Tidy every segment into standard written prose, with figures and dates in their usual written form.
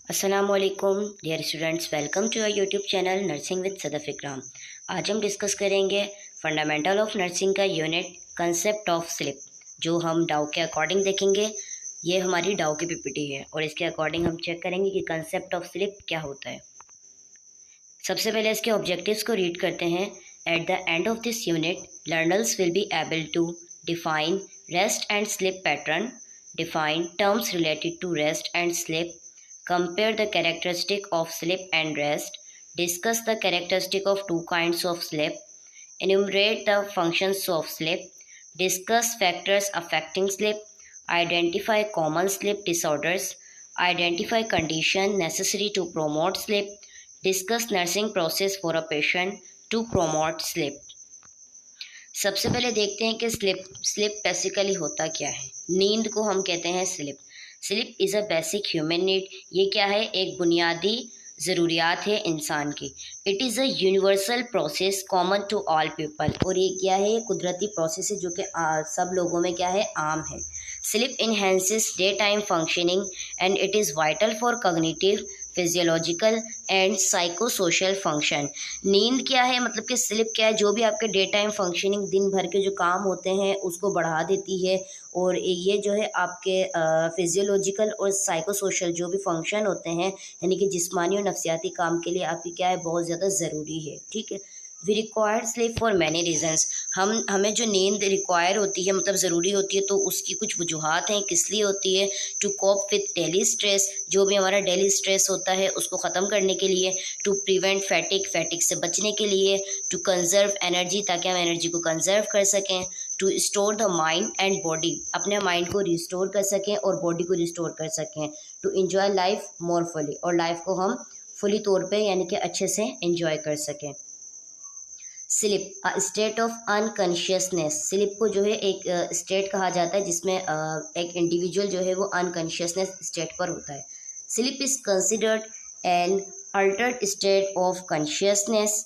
अस्सलामुअलैकुम dear students, welcome to your YouTube channel nursing with Sadaf Ikram. आज हम डिस्कस करेंगे फंडामेंटल ऑफ नर्सिंग का यूनिट कंसेप्ट ऑफ स्लिप, जो हम डाउ के अकॉर्डिंग देखेंगे। ये हमारी डाउ की पीपीटी है और इसके अकॉर्डिंग हम चेक करेंगे कि कंसेप्ट ऑफ स्लिप क्या होता है। सबसे पहले इसके ऑब्जेक्टिव्स को रीड करते हैं। At the end of this unit learners will be able to define rest and sleep pattern, define terms related to rest and sleep, compare the characteristic of sleep and rest, discuss the characteristic of two kinds of sleep, enumerate the functions of sleep, discuss factors affecting sleep, identify common sleep disorders, identify conditions necessary to promote sleep, discuss nursing process for a patient to promote sleep. सबसे पहले देखते हैं कि slip basically होता क्या है। नींद को हम कहते हैं sleep. Sleep is a basic human need. ये क्या है? एक बुनियादी ज़रूरियात है इंसान की। It is a universal process common to all people. और ये क्या है? कुदरती प्रोसेस है जो कि सब लोगों में क्या है? आम है। Slip enhances day time functioning and it is vital for cognitive, physiological and psychosocial function. नींद क्या है? मतलब कि स्लिप क्या है? जो भी आपके डे टाइम फंक्शनिंग, दिन भर के जो काम होते हैं उसको बढ़ा देती है। और ये जो है आपके फिजियोलॉजिकल और साइकोसोशल जो भी फंक्शन होते हैं, यानी कि जिस्मानी और नफ्सियाती काम के लिए आपकी क्या है? बहुत ज़्यादा ज़रूरी है। ठीक है। We required sleep for many reasons. हमें जो नींद रिक्वायर होती है, मतलब ज़रूरी होती है, तो उसकी कुछ वजूहात हैं किस लिए होती है। To cope with daily stress, जो भी हमारा डेली स्ट्रेस होता है उसको ख़त्म करने के लिए। टू प्रिवेंट फैटिक से बचने के लिए। टू कंजर्व एनर्जी, ताकि हम एनर्जी को कंजर्व कर सकें। To store the mind and body, अपने माइंड को रिस्टोर कर सकें और बॉडी को रिस्टोर कर सकें। To enjoy life more fully, और लाइफ को हम फुली तौर पे यानी कि अच्छे से इंजॉय कर सकें। Slip a state of unconsciousness. Slip को जो है एक स्टेट कहा जाता है जिसमें एक इंडिविजुअल जो है वो अनकॉन्शियसनेस स्टेट पर होता है। Slip is considered an Altered state of consciousness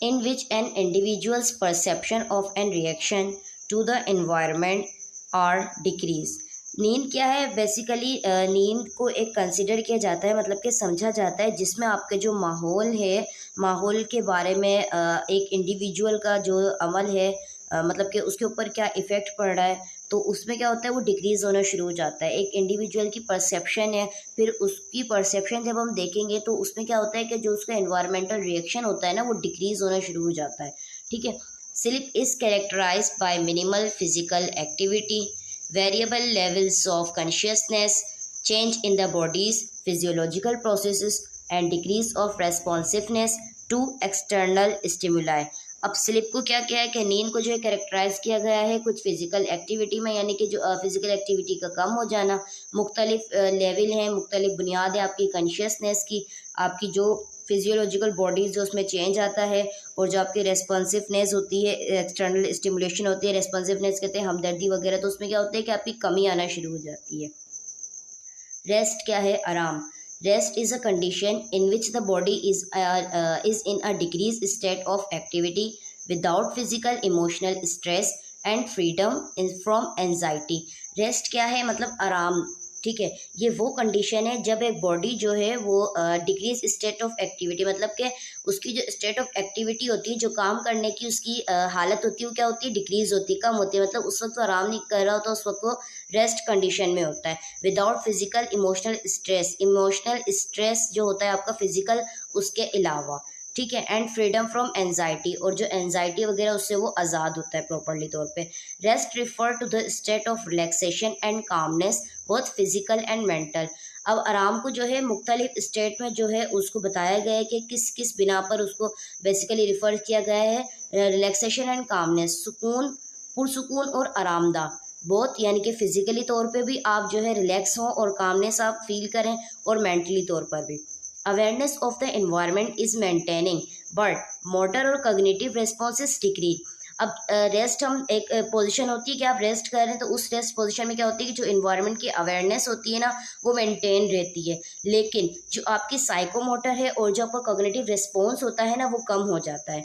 in which an individual's perception of and reaction to the environment are decrease। नींद क्या है? बेसिकली नींद को एक कंसिडर किया जाता है, मतलब कि समझा जाता है, जिसमें आपके जो माहौल है, माहौल के बारे में एक इंडिविजुअल का जो अमल है, मतलब कि उसके ऊपर क्या इफ़ेक्ट पड़ रहा है, तो उसमें क्या होता है? वो डिक्रीज़ होना शुरू हो जाता है। एक इंडिविजुअल की परसेप्शन है, फिर उसकी परसेप्शन जब हम देखेंगे तो उसमें क्या होता है कि जो उसका एनवायरमेंटल रिएक्शन होता है ना, वो डिक्रीज़ होना शुरू हो जाता है। ठीक है। Sleep is characterised by minimal physical activity, variable levels of consciousness, change in the body's physiological processes, and decrease of responsiveness to external stimuli। अब स्लिप को क्या क्या है कि नींद को जो है कैरेक्टराइज किया गया है कुछ फिजिकल एक्टिविटी में, यानी कि जो फिजिकल एक्टिविटी का कम हो जाना। मुख्तलिफ लेवल हैं, मुख्तलिफ बुनियाद है आपकी कॉन्शियसनेस की, आपकी जो फिजियोलॉजिकल बॉडीज जो उसमें चेंज आता है, और जो आपकी रेस्पॉन्सिवनेस होती है, एक्सटर्नल स्टिमुलेशन होती है। रेस्पॉन्सिवनेस कहते हैं हमदर्दी वगैरह, तो उसमें क्या होता है कि आपकी कमी आना शुरू हो जाती है। रेस्ट क्या है? आराम। Rest is a condition in which the body is in a decrease state of activity without physical emotional stress and freedom from anxiety. Rest क्या है? मतलब आराम। ठीक है। ये वो कंडीशन है जब एक बॉडी जो है वो डिक्रीज स्टेट ऑफ एक्टिविटी, मतलब कि उसकी जो स्टेट ऑफ एक्टिविटी होती है, जो काम करने की उसकी हालत होती है, वो क्या होती है? डिक्रीज होती है, कम होती है। मतलब उस वक्त वो आराम नहीं कर रहा होता, उस वक्त वो रेस्ट कंडीशन में होता है। Without physical emotional stress, emotional stress जो होता है आपका फिजिकल उसके अलावा। ठीक है। एंड फ्रीडम फ्रॉम एनजाइटी, और जो एनजाइटी वगैरह उससे वो आज़ाद होता है प्रॉपरली तौर पे। Rest refer to the state of relaxation and calmness, both physical and mental. अब आराम को जो है मुख्तलिफ स्टेट में जो है उसको बताया गया है कि किस किस बिना पर उसको बेसिकली रिफ़र किया गया है। रिलैक्सेशन एंड कामनेस, सुकून, पुरसुकून और आरामदा, बहुत, यानी कि फ़िज़िकली तौर पे भी आप जो है रिलैक्स हों और कामनेस आप फील करें, और मेंटली तौर पर भी। Awareness of the environment is maintaining but motor और कॉग्निटिव रिस्पॉन्सेस डिक्रीज। अब रेस्ट, हम एक पोजीशन होती है कि आप रेस्ट कर रहे हैं, तो उस रेस्ट पोजीशन में क्या होती है कि जो इन्वायरमेंट की अवेयरनेस होती है ना, वो मेंटेन रहती है, लेकिन जो आपकी साइकोमोटर है और जो आपका कॉग्निटिव रिस्पॉन्स होता है ना, वो कम हो जाता है।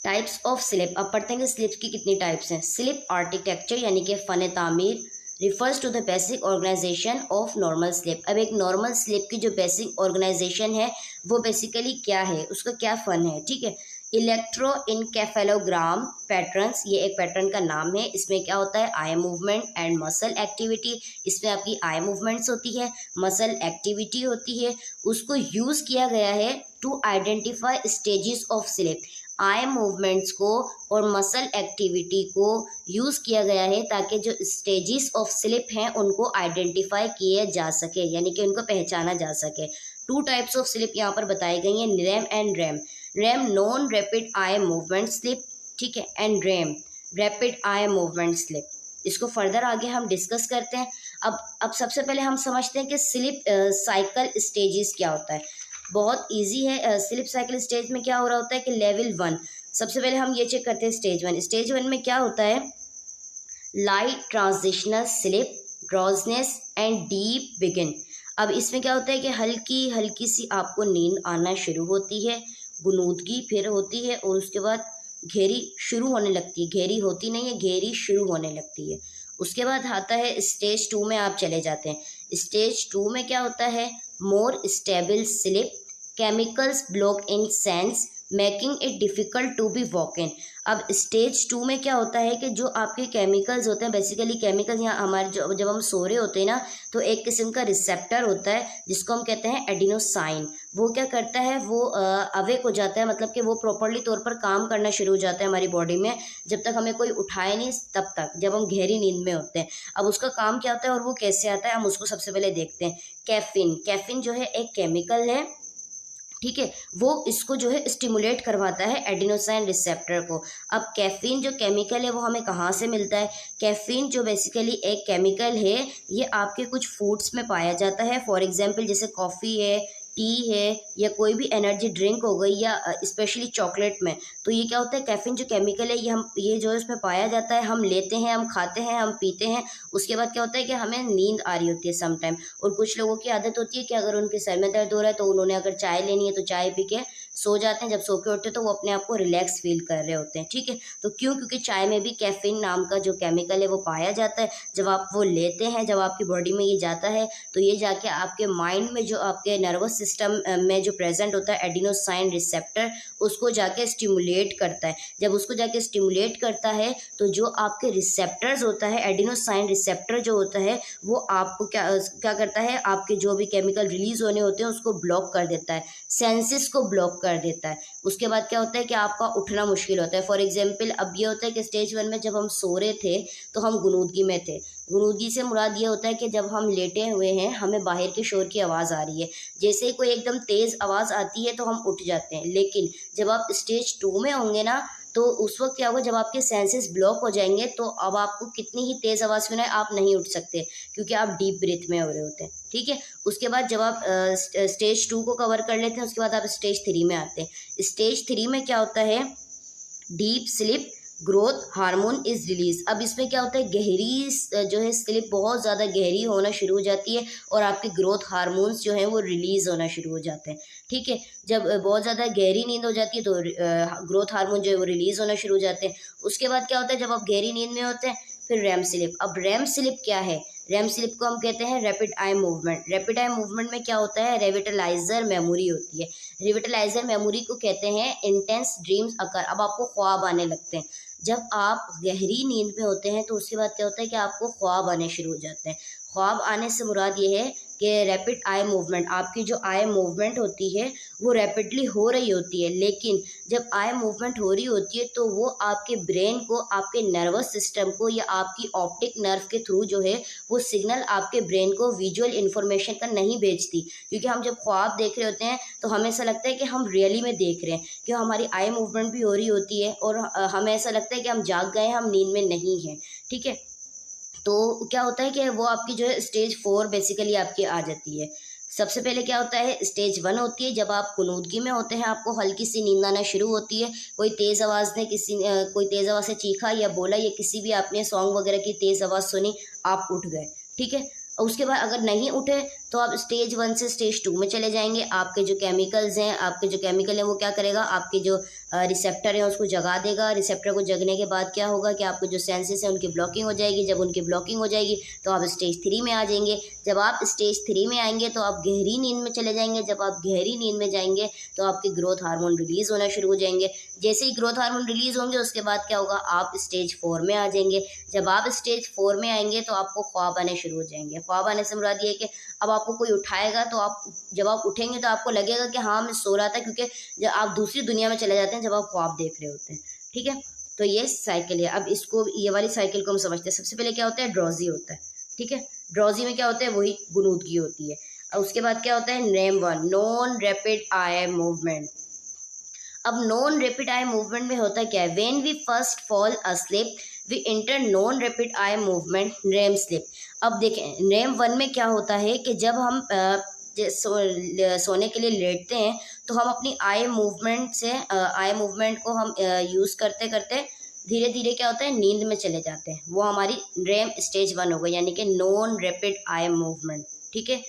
Types of sleep. अब पढ़ते हैं कि स्लिप की कितनी टाइप्स हैं। स्लिप आर्किटेक्चर यानी कि फ़न तामीर, refers to the basic organization of normal sleep। अब एक नॉर्मल स्लीप की जो बेसिक ऑर्गेनाइजेशन है वो बेसिकली क्या है, उसका क्या फन है, ठीक है। इलेक्ट्रोइनकेफेलोग्राम पैटर्न्स, ये एक पैटर्न का नाम है। इसमें क्या होता है, eye movement and muscle activity. इसमें आपकी आई मूवमेंट्स होती है, मसल एक्टिविटी होती है। उसको यूज़ किया गया है to identify stages of sleep. Eye movements को और मसल एक्टिविटी को यूज़ किया गया है ताकि जो स्टेजेस ऑफ स्लीप हैं उनको आइडेंटिफाई किए जा सके, यानी कि उनको पहचाना जा सके। टू टाइप्स ऑफ स्लीप यहाँ पर बताई गई हैं, RAM and RAM. RAM non rapid eye movement sleep, ठीक है, and RAM rapid eye movement sleep. इसको फर्दर आगे हम डिस्कस करते हैं। अब सबसे पहले हम समझते हैं कि स्लीप साइकिल स्टेजेस क्या होता है। बहुत इजी है। स्लीप साइकिल स्टेज में क्या हो रहा होता है कि लेवल 1, सबसे पहले हम ये चेक करते हैं स्टेज 1। स्टेज 1 में क्या होता है, light transitional sleep, drowsiness and deep begin. अब इसमें क्या होता है कि हल्की हल्की सी आपको नींद आना शुरू होती है, गुनूदगी फिर होती है और उसके बाद घेरी शुरू होने लगती है। घेरी होती नहीं है, घेरी शुरू होने लगती है। उसके बाद आता है स्टेज 2 में आप चले जाते हैं। स्टेज 2 में क्या होता है, more stable sleep, chemicals block in sense making it difficult to be woken. अब स्टेज 2 में क्या होता है कि जो आपके केमिकल्स होते हैं, बेसिकली केमिकल्स यहाँ हमारे जब हम सो रहे होते हैं ना, तो एक किस्म का रिसेप्टर होता है जिसको हम कहते हैं एडिनोसाइन। वो क्या करता है, वो अवेक हो जाता है, मतलब कि वो प्रॉपरली तौर पर काम करना शुरू हो जाता है हमारी बॉडी में जब तक हमें कोई उठाए नहीं, तब तक जब हम गहरी नींद में होते हैं। अब उसका काम क्या होता है और वो कैसे आता है, हम उसको सबसे पहले देखते हैं। कैफीन, कैफीन जो है एक केमिकल है, ठीक है, वो इसको जो है स्टिमुलेट करवाता है एडिनोसाइन रिसेप्टर को। अब कैफीन जो केमिकल है वो हमें कहाँ से मिलता है, कैफीन जो बेसिकली एक केमिकल है ये आपके कुछ फूड्स में पाया जाता है। फॉर एग्जांपल जैसे कॉफ़ी है, टी है, या कोई भी एनर्जी ड्रिंक हो गई, या स्पेशली चॉकलेट में। तो ये क्या होता है, कैफीन जो केमिकल है ये जो है उसमें पाया जाता है, हम लेते हैं, हम खाते हैं, हम पीते हैं। उसके बाद क्या होता है कि हमें नींद आ रही होती है सम टाइम। और कुछ लोगों की आदत होती है कि अगर उनके सर में दर्द हो रहा है तो उन्होंने अगर चाय लेनी है तो चाय पी के सो जाते हैं। जब सो के उठते हैं तो वो अपने आप को रिलैक्स फील कर रहे होते हैं, ठीक है। तो क्योंकि चाय में भी कैफीन नाम का जो केमिकल है वो पाया जाता है। जब आप वो लेते हैं, जब आपकी बॉडी में ये जाता है तो ये जाके आपके माइंड में, जो आपके नर्वस सिस्टम में जो प्रेजेंट होता है एडिनोसाइन रिसेप्टर, उसको जाके स्टिमुलेट करता है। जब उसको जाके स्टिमुलेट करता है तो जो आपके रिसेप्टर्स होता है, एडिनोसाइन रिसेप्टर जो होता है, वो आपको क्या करता है, आपके जो भी केमिकल रिलीज होने होते हैं उसको ब्लॉक कर देता है, सेंसेस को ब्लॉक कर देता है। उसके बाद क्या होता है कि आपका उठना मुश्किल होता है। फॉर एग्जाम्पल अब ये होता है कि स्टेज 1 में जब हम सो रहे थे तो हम गुनूदगी में थे। गुनूदगी से मुराद ये होता है कि जब हम लेटे हुए हैं, हमें बाहर के शोर की आवाज़ आ रही है, जैसे ही कोई एकदम तेज़ आवाज़ आती है तो हम उठ जाते हैं। लेकिन जब आप स्टेज 2 में होंगे ना, तो उस वक्त क्या होगा, जब आपके सेंसेस ब्लॉक हो जाएंगे तो अब आपको कितनी ही तेज़ आवाज़ सुनाए आप नहीं उठ सकते, क्योंकि आप डीप ब्रीथ में हो रहे होते हैं, ठीक है। उसके बाद जब आप स्टेज 2 को कवर कर लेते हैं, उसके बाद आप स्टेज 3 में आते हैं। स्टेज 3 में क्या होता है, deep sleep, growth hormone is release. अब इसमें क्या होता है, गहरी जो है स्लीप बहुत ज़्यादा गहरी होना शुरू हो जाती है और आपके ग्रोथ हार्मोन्स जो हैं वो रिलीज़ होना शुरू हो जाते हैं, ठीक है। जब बहुत ज़्यादा गहरी नींद हो जाती है तो ग्रोथ हार्मोन जो है वो रिलीज़ होना शुरू हो जाते हैं। उसके बाद क्या होता है, जब आप गहरी नींद में होते हैं फिर रैम स्लीप। अब रैम स्लीप क्या है, रैम स्लीप को हम कहते हैं rapid eye movement. Rapid eye movement में क्या होता है, रिविटलाइजर मेमोरी होती है। रिविटलाइजर मेमोरी को कहते हैं इंटेंस ड्रीम्स अकर। अब आपको ख्वाब आने लगते हैं। जब आप गहरी नींद में होते हैं तो उसके बाद क्या होता है कि आपको ख्वाब आने शुरू हो जाते हैं। ख्वाब आने से मुराद ये है कि रैपिड आई मूवमेंट, आपकी जो आई मूवमेंट होती है वो रैपिडली हो रही होती है। लेकिन जब आई मूवमेंट हो रही होती है तो वो आपके ब्रेन को, आपके नर्वस सिस्टम को, या आपकी ऑप्टिक नर्व के थ्रू जो है वो सिग्नल आपके ब्रेन को विजुअल इन्फॉर्मेशन का नहीं भेजती। क्योंकि हम जब ख्वाब देख रहे होते हैं तो हमें ऐसा लगता है कि हम रियली में देख रहे हैं, कि हमारी आई मूवमेंट भी हो रही होती है और हमें ऐसा लगता है कि हम जाग गए हैं, हम नींद में नहीं हैं, ठीक है। तो क्या होता है कि वो आपकी जो है स्टेज 4 बेसिकली आपकी आ जाती है। सबसे पहले क्या होता है, स्टेज 1 होती है जब आप कुनूदगी में होते हैं, आपको हल्की सी नींद आना शुरू होती है। कोई तेज़ आवाज़ ने कोई तेज़ आवाज़ से चीखा या बोला, या किसी भी आपने सॉन्ग वगैरह की तेज़ आवाज़ सुनी, आप उठ गए, ठीक है। और उसके बाद अगर नहीं उठे तो आप स्टेज 1 से स्टेज 2 में चले जाएंगे। आपके जो केमिकल्स हैं, आपके जो केमिकल हैं वो क्या करेगा, आपके जो रिसेप्टर है उसको जगा देगा। रिसेप्टर को जगने के बाद क्या होगा कि आपके जो सेंसेस हैं उनकी ब्लॉकिंग हो जाएगी। जब उनकी ब्लॉकिंग हो जाएगी तो आप स्टेज 3 में आ जाएंगे। जब आप स्टेज 3 में आएंगे तो आप गहरी नींद में चले जाएंगे। जब आप गहरी नींद में जाएंगे तो आपके ग्रोथ हार्मोन रिलीज़ होना शुरू हो जाएंगे। जैसे ही ग्रोथ हार्मोन रिलीज़ होंगे उसके बाद क्या होगा, आप स्टेज 4 में आ जाएंगे। जब आप स्टेज 4 में आएंगे तो आपको ख्वाब आने शुरू हो जाएंगे। ख्वाब आने से मुराद ये है कि अब आपको कोई उठाएगा तो जब आप उठेंगे तो आपको लगेगा कि हाँ मैं सो रहा था, क्योंकि जब आप दूसरी दुनिया में चले जाते हैं जब आप ख्वाब देख रहे होते हैं। ठीक है, तो ये साइकिल है। अब इसको, ये वाली साइकिल को हम समझते हैं। सबसे पहले क्या होता है, ड्रॉजी होता है। ठीक है, ड्रॉजी में क्या होता है, वही गुनूदगी होती है। और उसके बाद क्या होता है, name 1 non rapid eye movement. अब नॉन रैपिड आई मूवमेंट में होता क्या है, when we first fall asleep we enter non rapid eye movement REM sleep. अब देखें रेम 1 में क्या होता है कि जब हम सोने के लिए लेटते हैं तो हम अपनी आई मूवमेंट को हम यूज़ करते करते धीरे धीरे क्या होता है, नींद में चले जाते हैं। वो हमारी रेम स्टेज 1 हो गई, यानी कि नॉन रैपिड आई मूवमेंट। ठीक है,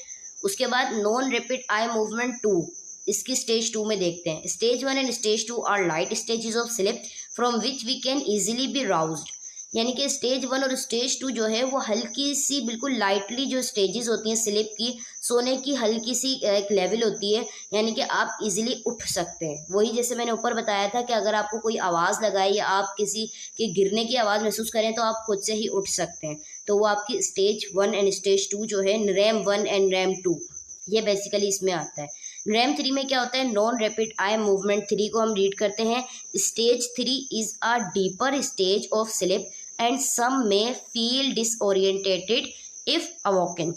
उसके बाद नॉन रैपिड आई मूवमेंट 2, इसकी स्टेज 2 में देखते हैं। Stage 1 and stage 2 are light stages of sleep from which we can easily be roused. यानी कि स्टेज 1 और स्टेज 2 जो है वो हल्की सी, बिल्कुल लाइटली जो स्टेजेस होती हैं स्लीप की, सोने की हल्की सी एक लेवल होती है, यानी कि आप इजीली उठ सकते हैं। वही जैसे मैंने ऊपर बताया था कि अगर आपको कोई आवाज़ लगाए या आप किसी के गिरने की आवाज़ महसूस करें तो आप खुद से ही उठ सकते हैं। तो वो आपकी स्टेज 1 एंड स्टेज 2 जो है, रैम 1 एंड रैम 2, ये बेसिकली इसमें आता है। रैम 3 में क्या होता है, नॉन रैपिड आई मूवमेंट 3 को हम रीड करते हैं। Stage 3 is a deeper stage of sleep and some may feel डिसओरिएंटेटेड if अवोकन।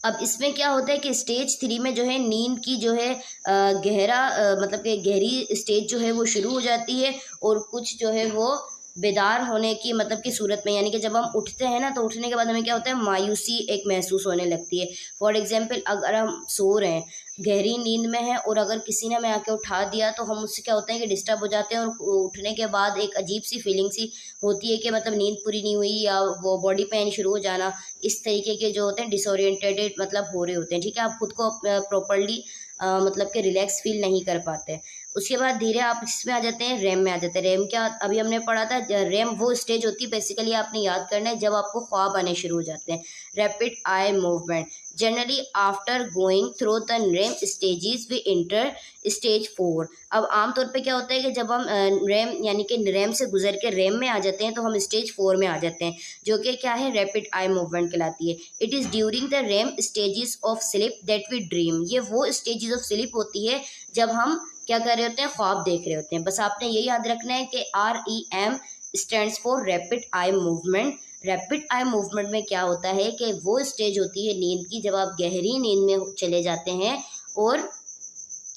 अब इसमें क्या होता है कि स्टेज 3 में जो है नींद की जो है मतलब कि गहरी स्टेज जो है वो शुरू हो जाती है, और कुछ जो है वो बेदार होने की मतलब की सूरत में, यानी कि जब हम उठते हैं ना तो उठने के बाद हमें क्या होता है, मायूसी एक महसूस होने लगती है। फॉर एग्जांपल, अगर हम सो रहे हैं, गहरी नींद में है, और अगर किसी ने हमें आके उठा दिया तो हम उससे क्या होता है कि डिस्टर्ब हो जाते हैं, और उठने के बाद एक अजीब सी फीलिंग सी होती है कि मतलब नींद पूरी नहीं हुई, या वो बॉडी पेन शुरू हो जाना, इस तरीके के जो होते हैं डिसोरिएंटेड मतलब हो रहे होते हैं। ठीक है, आप खुद को प्रॉपरली मतलब कि रिलैक्स फील नहीं कर पाते। उसके बाद धीरे आप इसमें आ जाते हैं, रैम में आ जाते हैं। रैम क्या अभी हमने पढ़ा था, रैम वो स्टेज होती है, बेसिकली आपने याद करना है, जब आपको ख्वाब आने शुरू हो जाते हैं। Rapid eye movement generally after going through the REM stages we enter stage 4। अब आमतौर पे क्या होता है कि जब हम रैम यानी कि रैम से गुजर के रैम में आ जाते हैं तो हम स्टेज 4 में आ जाते हैं, जो कि क्या है, रैपिड आई मूवमेंट कहलाती है। It is during the REM stages of sleep that we dream. ये वो स्टेजेस ऑफ स्लीप होती है जब हम क्या कर रहे होते हैं, ख्वाब देख रहे होते हैं। बस आपने ये याद रखना है कि REM stands for rapid eye movement. Rapid eye movement में क्या होता है कि वो स्टेज होती है नींद की जब आप गहरी नींद में चले जाते हैं और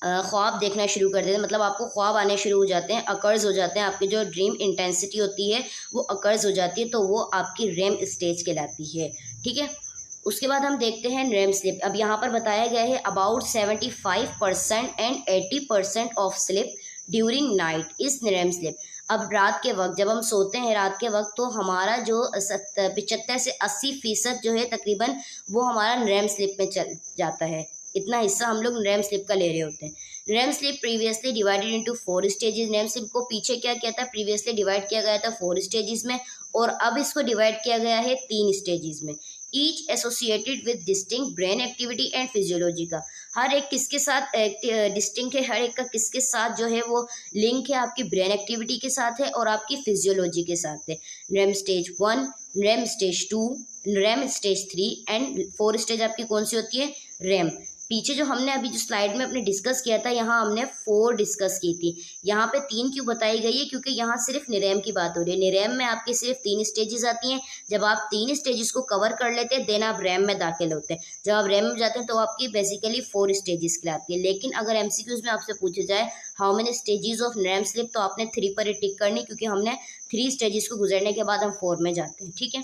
ख्वाब देखना शुरू कर देते हैं, मतलब आपको ख्वाब आने शुरू हो जाते हैं, अकर्स हो जाते हैं, आपकी जो ड्रीम इंटेंसिटी होती है वो अकर्स हो जाती है, तो वो आपकी रैम स्टेज कहलाती है। ठीक है, उसके बाद हम देखते हैं रैम स्लीप। अब यहाँ पर बताया गया है about 75% and 80% of sleep during night is REM sleep. अब रात के वक्त जब हम सोते हैं, रात के वक्त, तो हमारा जो 75 से 80% जो है तकरीबन वो हमारा रैम स्लीप में चल जाता है। इतना हिस्सा हम लोग रैम स्लीप का ले रहे होते हैं। REM sleep previously divided into 4 stages. REM sleep को पीछे क्या किया था, प्रीवियसली डिवाइड किया गया था 4 स्टेजेस में, और अब इसको डिवाइड किया गया है 3 स्टेजेस में। Each associated with distinct brain activity and physiology का। हर एक किसके साथ डिस्टिंक्ट है, हर एक का किसके साथ जो है वो लिंक है, आपकी ब्रेन एक्टिविटी के साथ है और आपकी फिजियोलॉजी के साथ है। RAM stage 1, RAM stage 2, RAM stage 3 and 4 stage आपकी कौन सी होती है, रैम। पीछे जो हमने अभी जो स्लाइड में अपने डिस्कस किया था, यहाँ हमने 4 डिस्कस की थी, यहाँ पे 3 क्यों बताई गई है, क्योंकि यहाँ सिर्फ निरैम की बात हो रही है। निरैम में आपके सिर्फ 3 स्टेजेस आती हैं। जब आप 3 स्टेजेस को कवर कर लेते हैं देन आप रैम में दाखिल होते हैं। जब आप रैम में जाते हैं तो आपकी बेसिकली 4 स्टेजेस कहलाती है। लेकिन अगर MCQs में आपसे पूछा जाए how many stages of REM sleep, तो आपने 3 पर टिक करनी, क्योंकि हमने 3 स्टेजेस को गुजरने के बाद हम 4 में जाते हैं। ठीक है,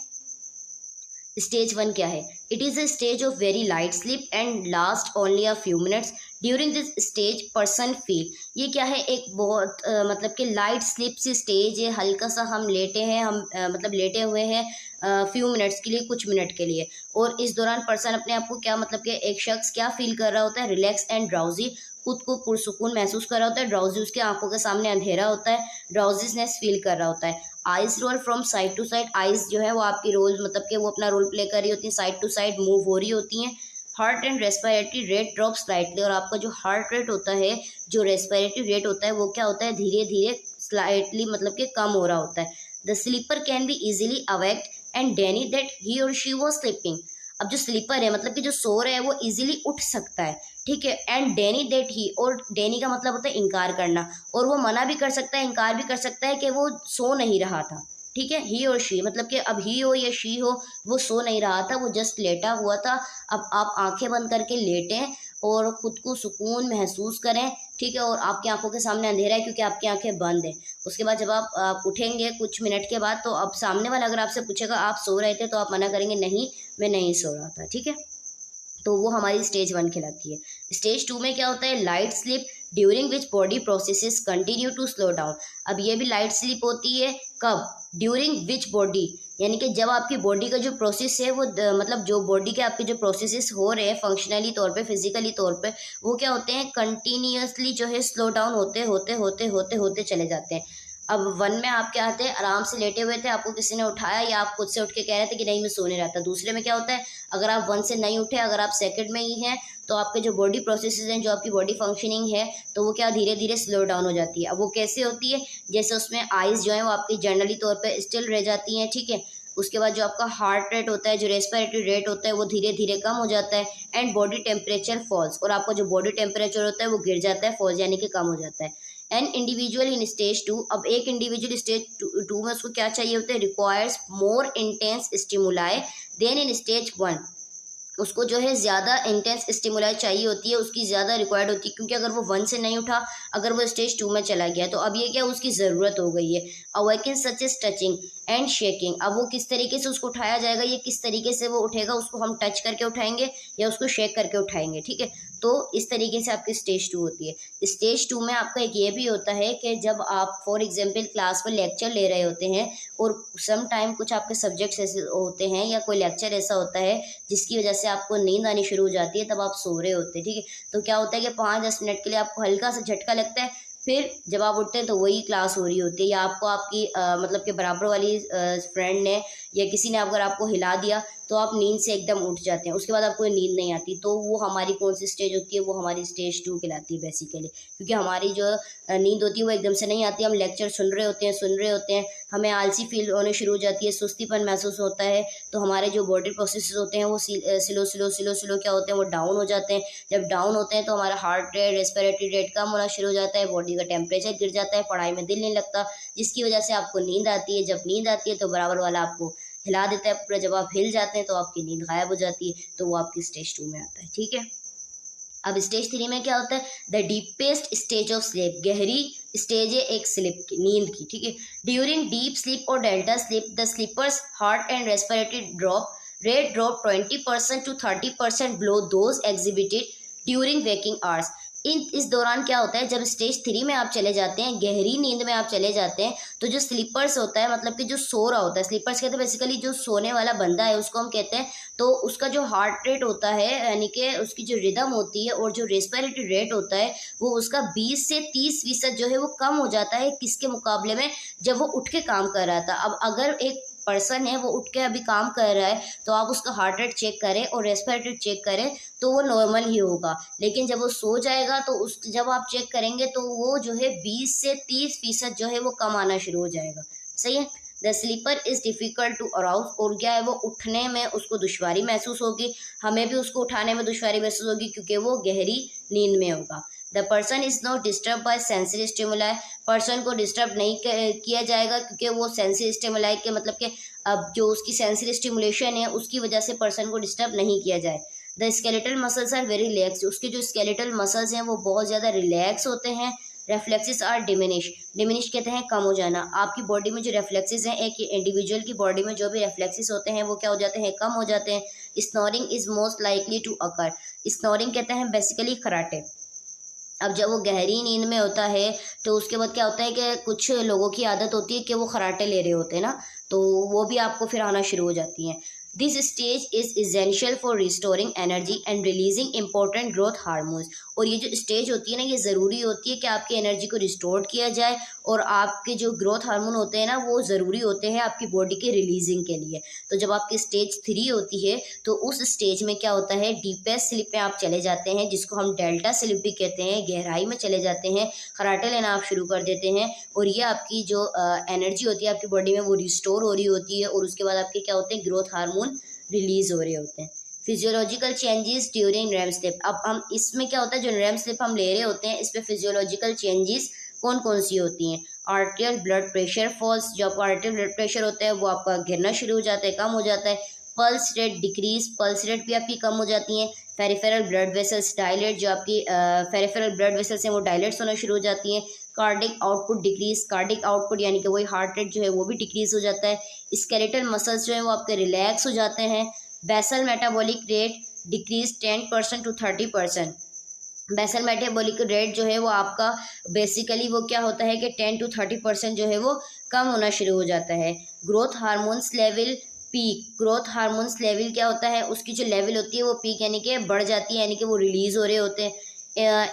स्टेज 1 क्या है? It is a stage of very light sleep and last only a few minutes. During this stage person feel, ये क्या है, एक बहुत मतलब कि लाइट स्लीप सी स्टेज है, हल्का सा हम लेटे हैं, हम मतलब लेटे हुए हैं फ्यू मिनट्स के लिए, कुछ मिनट के लिए, और इस दौरान पर्सन अपने आप को क्या, मतलब कि एक शख्स क्या फील कर रहा होता है, रिलैक्स एंड ड्राउजी, खुद को पुरसुकून महसूस कर रहा होता है। ड्राउजी, उसके आंखों के सामने अंधेरा होता है, ड्राउजीनेस फील कर रहा होता है। Eyes roll from side to side, eyes जो है वो आपकी रोल, मतलब कि वो अपना रोल प्ले कर रही होती है, साइड टू साइड मूव हो रही होती हैं। Heart and respiratory rate drop slightly, और आपका जो हार्ट रेट होता है, जो रेस्पिरेटरी रेट होता है, वो क्या होता है, धीरे धीरे स्लाइटली मतलब कि कम हो रहा होता है। The sleeper can be easily awaked and deny that he or she was sleeping. अब जो स्लीपर है, मतलब कि जो सो रहा है, वो इजीली उठ सकता है, ठीक है। एंड डैनी दैट ही, और डैनी का मतलब होता है इनकार करना, और वो मना भी कर सकता है, इनकार भी कर सकता है कि वो सो नहीं रहा था, ठीक है। ही और शी, मतलब कि अब ही हो या शी हो, वो सो नहीं रहा था, वो जस्ट लेटा हुआ था। अब आप आंखें बंद करके लेटें और खुद को सुकून महसूस करें, ठीक है, और आपकी आंखों के सामने अंधेरा है क्योंकि आपकी आंखें बंद हैं। उसके बाद जब आप उठेंगे कुछ मिनट के बाद, तो अब सामने वाला अगर आपसे पूछेगा आप सो रहे थे, तो आप मना करेंगे नहीं, मैं नहीं सो रहा था, ठीक है। तो वो हमारी स्टेज 1 कहलाती है। स्टेज 2 में क्या होता है, light sleep during which body processes continue to slow down. अब ये भी लाइट स्लीप होती है, कब, ड्यूरिंग विच बॉडी, यानी कि जब आपकी बॉडी का जो प्रोसेस है वो मतलब जो बॉडी के आपके जो प्रोसेसेस हो रहे हैं फंक्शनली तौर पे, फिजिकली तौर पे, वो क्या होते हैं, कंटिन्यूसली जो है स्लो डाउन होते होते होते होते होते चले जाते हैं। अब 1 में आप क्या आते हैं, आराम से लेटे हुए थे, आपको किसी ने उठाया या आप खुद से उठ के कह रहे थे कि नहीं मैं सोने रहा था। दूसरे में क्या होता है, अगर आप 1 से नहीं उठे, अगर आप सेकंड में ही हैं, तो आपके जो बॉडी प्रोसेसेस हैं, जो आपकी बॉडी फंक्शनिंग है, तो वो क्या धीरे धीरे स्लो डाउन हो जाती है। अब वो कैसे होती है, जैसे उसमें आइज़ जो है वो आपकी जनरली तौर पर स्टिल रह जाती हैं, ठीक है। उसके बाद जो आपका हार्ट रेट होता है, जो रेस्पिरेटरी रेट होता है, वो धीरे धीरे कम हो जाता है। एंड बॉडी टेम्परेचर फॉल्स, और आपका जो बॉडी टेम्परेचर होता है वो गिर जाता है, फॉल्स यानी कि कम हो जाता है। एन इंडिविजुअल इन स्टेज 2, अब एक इंडिविजुअल स्टेज 2 में उसको क्या चाहिए होता है, requires more intense stimuli than in stage 1। उसको जो है ज़्यादा इंटेंस स्टिमुलाई चाहिए होती है, उसकी ज़्यादा रिक्वायर्ड होती है, क्योंकि अगर वो 1 से नहीं उठा, अगर वो स्टेज 2 में चला गया, तो अब ये क्या उसकी ज़रूरत हो गई है। Awaken such as touching and shaking, अब वो किस तरीके से उसको उठाया जाएगा, ये किस तरीके से वो उठेगा, उसको हम टच करके उठाएंगे या उसको शेक करके उठाएंगे, ठीक है। तो इस तरीके से आपकी स्टेज 2 होती है। स्टेज 2 में आपका एक ये भी होता है कि जब आप फॉर एग्जाम्पल क्लास में लेक्चर ले रहे होते हैं, और सम टाइम कुछ आपके सब्जेक्ट्स ऐसे होते हैं या कोई लेक्चर ऐसा होता है जिसकी वजह से आपको नींद आनी शुरू हो जाती है, तब आप सो रहे होते हैं, ठीक है। तो क्या होता है कि 5-10 मिनट के लिए आपको हल्का सा झटका लगता है, फिर जब आप उठते हैं तो वही क्लास हो रही होती है, या आपको आपकी मतलब कि बराबर वाली फ्रेंड ने या किसी ने अगर आपको हिला दिया, तो आप नींद से एकदम उठ जाते हैं, उसके बाद आपको नींद नहीं आती। तो वो हमारी कौन सी स्टेज होती है, वो हमारी स्टेज 2 कहलाती है बेसिकली, क्योंकि हमारी जो नींद होती है वो एकदम से नहीं आती। हम लेक्चर सुन रहे होते हैं, हमें आलसी फील होने शुरू हो जाती है, सुस्तीपन महसूस होता है, तो हमारे जो बॉडी प्रोसेसेस होते हैं वो स्लो क्या होते हैं, वो डाउन हो जाते हैं। जब डाउन होते हैं तो हमारा हार्ट रेट, रेस्पिरेटरी रेट कम होना शुरू हो जाता है, बॉडी का टेम्परेचर गिर जाता है, पढ़ाई में दिल नहीं लगता, जिसकी वजह से आपको नींद आती है। जब नींद आती है तो बराबर वाला आपको हिला देता है पूरा, जब आप हिल जाते हैं तो आपकी नींद गायब हो जाती है, तो वो आपकी स्टेज 2 में आता है, ठीक है। अब स्टेज 3 में क्या होता है, the deepest stage of sleep, गहरी स्टेज है एक स्लीप की, नींद की, ठीक है। ड्यूरिंग डीप स्लीप और delta sleep the sleeper's heart and respiratory rate drop 20% to 30% below those exhibited during waking hours. इस दौरान क्या होता है, जब स्टेज 3 में आप चले जाते हैं, गहरी नींद में आप चले जाते हैं, तो जो स्लीपर्स होता है, मतलब कि जो सो रहा होता है, स्लीपर्स कहते हैं बेसिकली जो सोने वाला बंदा है उसको हम कहते हैं, तो उसका जो हार्ट रेट होता है, यानी कि उसकी जो रिदम होती है और जो रेस्पिरेटरी रेट होता है, वो उसका 20 से 30% जो है वो कम हो जाता है, किसके मुकाबले में, जब वो उठ के काम कर रहा था। अब अगर एक पर्सन है वो उठ के अभी काम कर रहा है, तो आप उसका हार्ट रेट चेक करें और रेस्पिरेटरी चेक करें, तो वो नॉर्मल ही होगा। लेकिन जब वो सो जाएगा तो जब आप चेक करेंगे तो वो जो है 20 से 30% जो है वो कम आना शुरू हो जाएगा, सही है। The sleeper is difficult to arouse, और क्या है, वो उठने में उसको दुश्वारी महसूस होगी, हमें भी उसको उठाने में दुश्वारी महसूस होगी, क्योंकि वो गहरी नींद में होगा। The person is not disturb by sensory stimuli, person को डिस्टर्ब नहीं किया जाएगा, क्योंकि वो सेंसरी स्टिमुलाई के मतलब कि अब जो उसकी सेंसरी स्टिमुलेशन है उसकी वजह से पर्सन को डिस्टर्ब नहीं किया जाए। The skeletal muscles are very relax, उसके जो स्केलेटल मसल्स हैं वो बहुत ज़्यादा रिलैक्स होते हैं, रेफ्लेक्सेस आर डिमिनिश कहते हैं कम हो जाना। आपकी बॉडी में जो रेफ्लेक्सेस हैं, एक इंडिविजुअल की बॉडी में जो भी रेफ्लेक्सेस होते हैं वो क्या हो जाते हैं, कम हो जाते हैं। Snoring is most likely to occur. Snoring कहते हैं बेसिकली खराटे। अब जब वो गहरी नींद में होता है तो उसके बाद क्या होता है कि कुछ लोगों की आदत होती है कि वो खराटे ले रहे होते हैं ना, तो वो भी आपको फिर आना शुरू हो जाती हैं। This stage is essential for restoring energy and releasing important growth hormones. और ये जो स्टेज होती है ना, ये ज़रूरी होती है कि आपकी एनर्जी को रिस्टोर किया जाए और आपके जो ग्रोथ हार्मोन होते हैं ना, वो ज़रूरी होते हैं आपकी बॉडी के रिलीजिंग के लिए। तो जब आपकी स्टेज 3 होती है तो उस स्टेज में क्या होता है, डीपेस्ट स्लीप में आप चले जाते हैं, जिसको हम डेल्टा स्लीप भी कहते हैं। गहराई में चले जाते हैं, खराटे लेना आप शुरू कर देते हैं और ये आपकी जो एनर्जी होती है आपकी बॉडी में वो रिस्टोर हो रही होती है और उसके बाद आपके क्या होते हैं, ग्रोथ हार्मोन रिलीज हो रहे होते हैं। Physiological changes during REM sleep. अब हम इसमें क्या होता है, जो रैम स्लीप हम ले रहे होते हैं इस पे फिजियोलॉजिकल चेंजेस कौन कौन सी होती हैं। Arterial blood pressure falls. जो आपका आर्टियल ब्लड प्रेशर होता है वो आपका गिरना शुरू हो जाता है, कम हो जाता है। Pulse rate decrease. Pulse rate भी आपकी कम हो जाती हैं। Peripheral blood vessels dilate. जो आपकी पेरिफेरल ब्लड वेसल्स हैं वो डायलेट्स होना शुरू हो जाती हैं। Cardiac output decrease. Cardiac output यानी कि वही हार्ट रेट जो है वो भी डिक्रीज हो जाता है। स्केलेटल मसल्स जो है वो आपके रिलैक्स हो जाते हैं। Basal metabolic rate decrease 10% to 30%। Basal metabolic rate जो है वो आपका बेसिकली वो क्या होता है कि 10 to 30% जो है वो कम होना शुरू हो जाता है। Growth hormones level peak. Growth hormones level क्या होता है, उसकी जो लेवल होती है वो पीक यानी कि बढ़ जाती है, यानी कि वो रिलीज हो रहे होते हैं।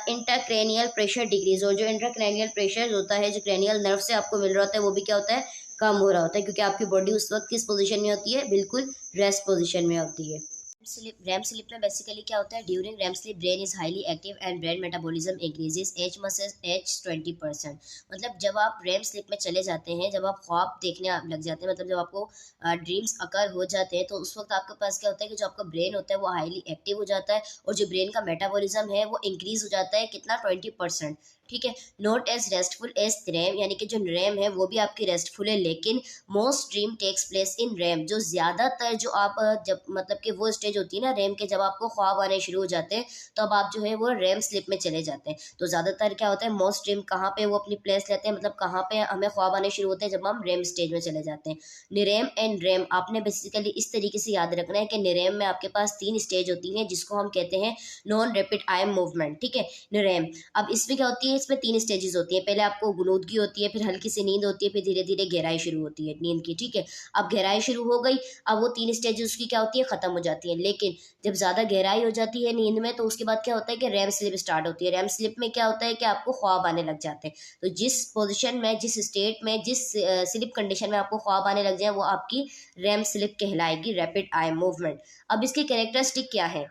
Intracranial pressure decrease. और जो इंट्राक्रैनियल प्रेशर होता है, जो क्रैनियल नर्व से आपको मिल रहा होता है, वो भी क्या होता है, कम हो रहा होता है, क्योंकि आपकी बॉडी उस वक्त किस पोजीशन में होती है, बिल्कुल रेस्ट पोजीशन में होती है। रैम स्लीप में बेसिकली क्या होता है, during REM sleep brain is highly active and brain metabolism increases H 20%। मतलब जब आप रैम स्लीप में चले जाते हैं, जब आप ख्वाब देखने लग जाते हैं, मतलब जब आपको ड्रीम्स अकर हो जाते हैं, तो उस वक्त आपके पास क्या होता है कि जो आपका ब्रेन होता है वो हाईली एक्टिव हो जाता है और जो ब्रेन का मेटाबॉलिज्म है वो इंक्रीज हो जाता है, कितना, 20%। ठीक है। Not as restful as REM, यानी कि जो रैम है वो भी आपकी रेस्टफुल है, लेकिन most dream takes place in REM. जो ज़्यादातर जो आप जब मतलब कि वो स्टेज होती है ना रैम के, जब आपको ख्वाब आने शुरू हो जाते हैं तो अब आप जो है वो रैम स्लिप में चले जाते हैं। तो ज़्यादातर क्या होता है, मोस्ट ड्रीम कहाँ पे वो अपनी प्लेस लेते हैं, मतलब कहाँ पे हमें ख्वाब आने शुरू होते हैं, जब हम रैम स्टेज में चले जाते हैं। निरेम एंड रैम आपने बेसिकली इस तरीके से याद रखना है कि निरेम में आपके पास 3 स्टेज होती हैं, जिसको हम कहते हैं नॉन रैपिड आई मूवमेंट। ठीक है, निरेम। अब इसमें क्या होती है, इसमें 3 स्टेजेस होती है। पहले आपको गुनूदगी होती है, फिर हल्की सी नींद होती है, फिर धीरे धीरे गहराई शुरू होती है नींद की। ठीक है, अब गहराई शुरू हो गई, अब वो 3 स्टेजेस उसकी क्या होती है, खत्म हो जाती है। लेकिन जब ज़्यादा गहराई हो जाती है नींद में तो उसके बाद क्या होता है कि रैम स्लिप स्टार्ट होती है। रैम स्लिप में क्या होता है कि आपको ख्वाब आने लग जाते हैं। तो जिस पोजिशन में, जिस स्टेट में, जिस स्लिप कंडीशन में आपको ख्वाब आने लग जाए वो आपकी रैम स्लिप कहलाएगी, रैपिड आई मूवमेंट। अब इसकी कैरेक्टरिस्टिक क्या है,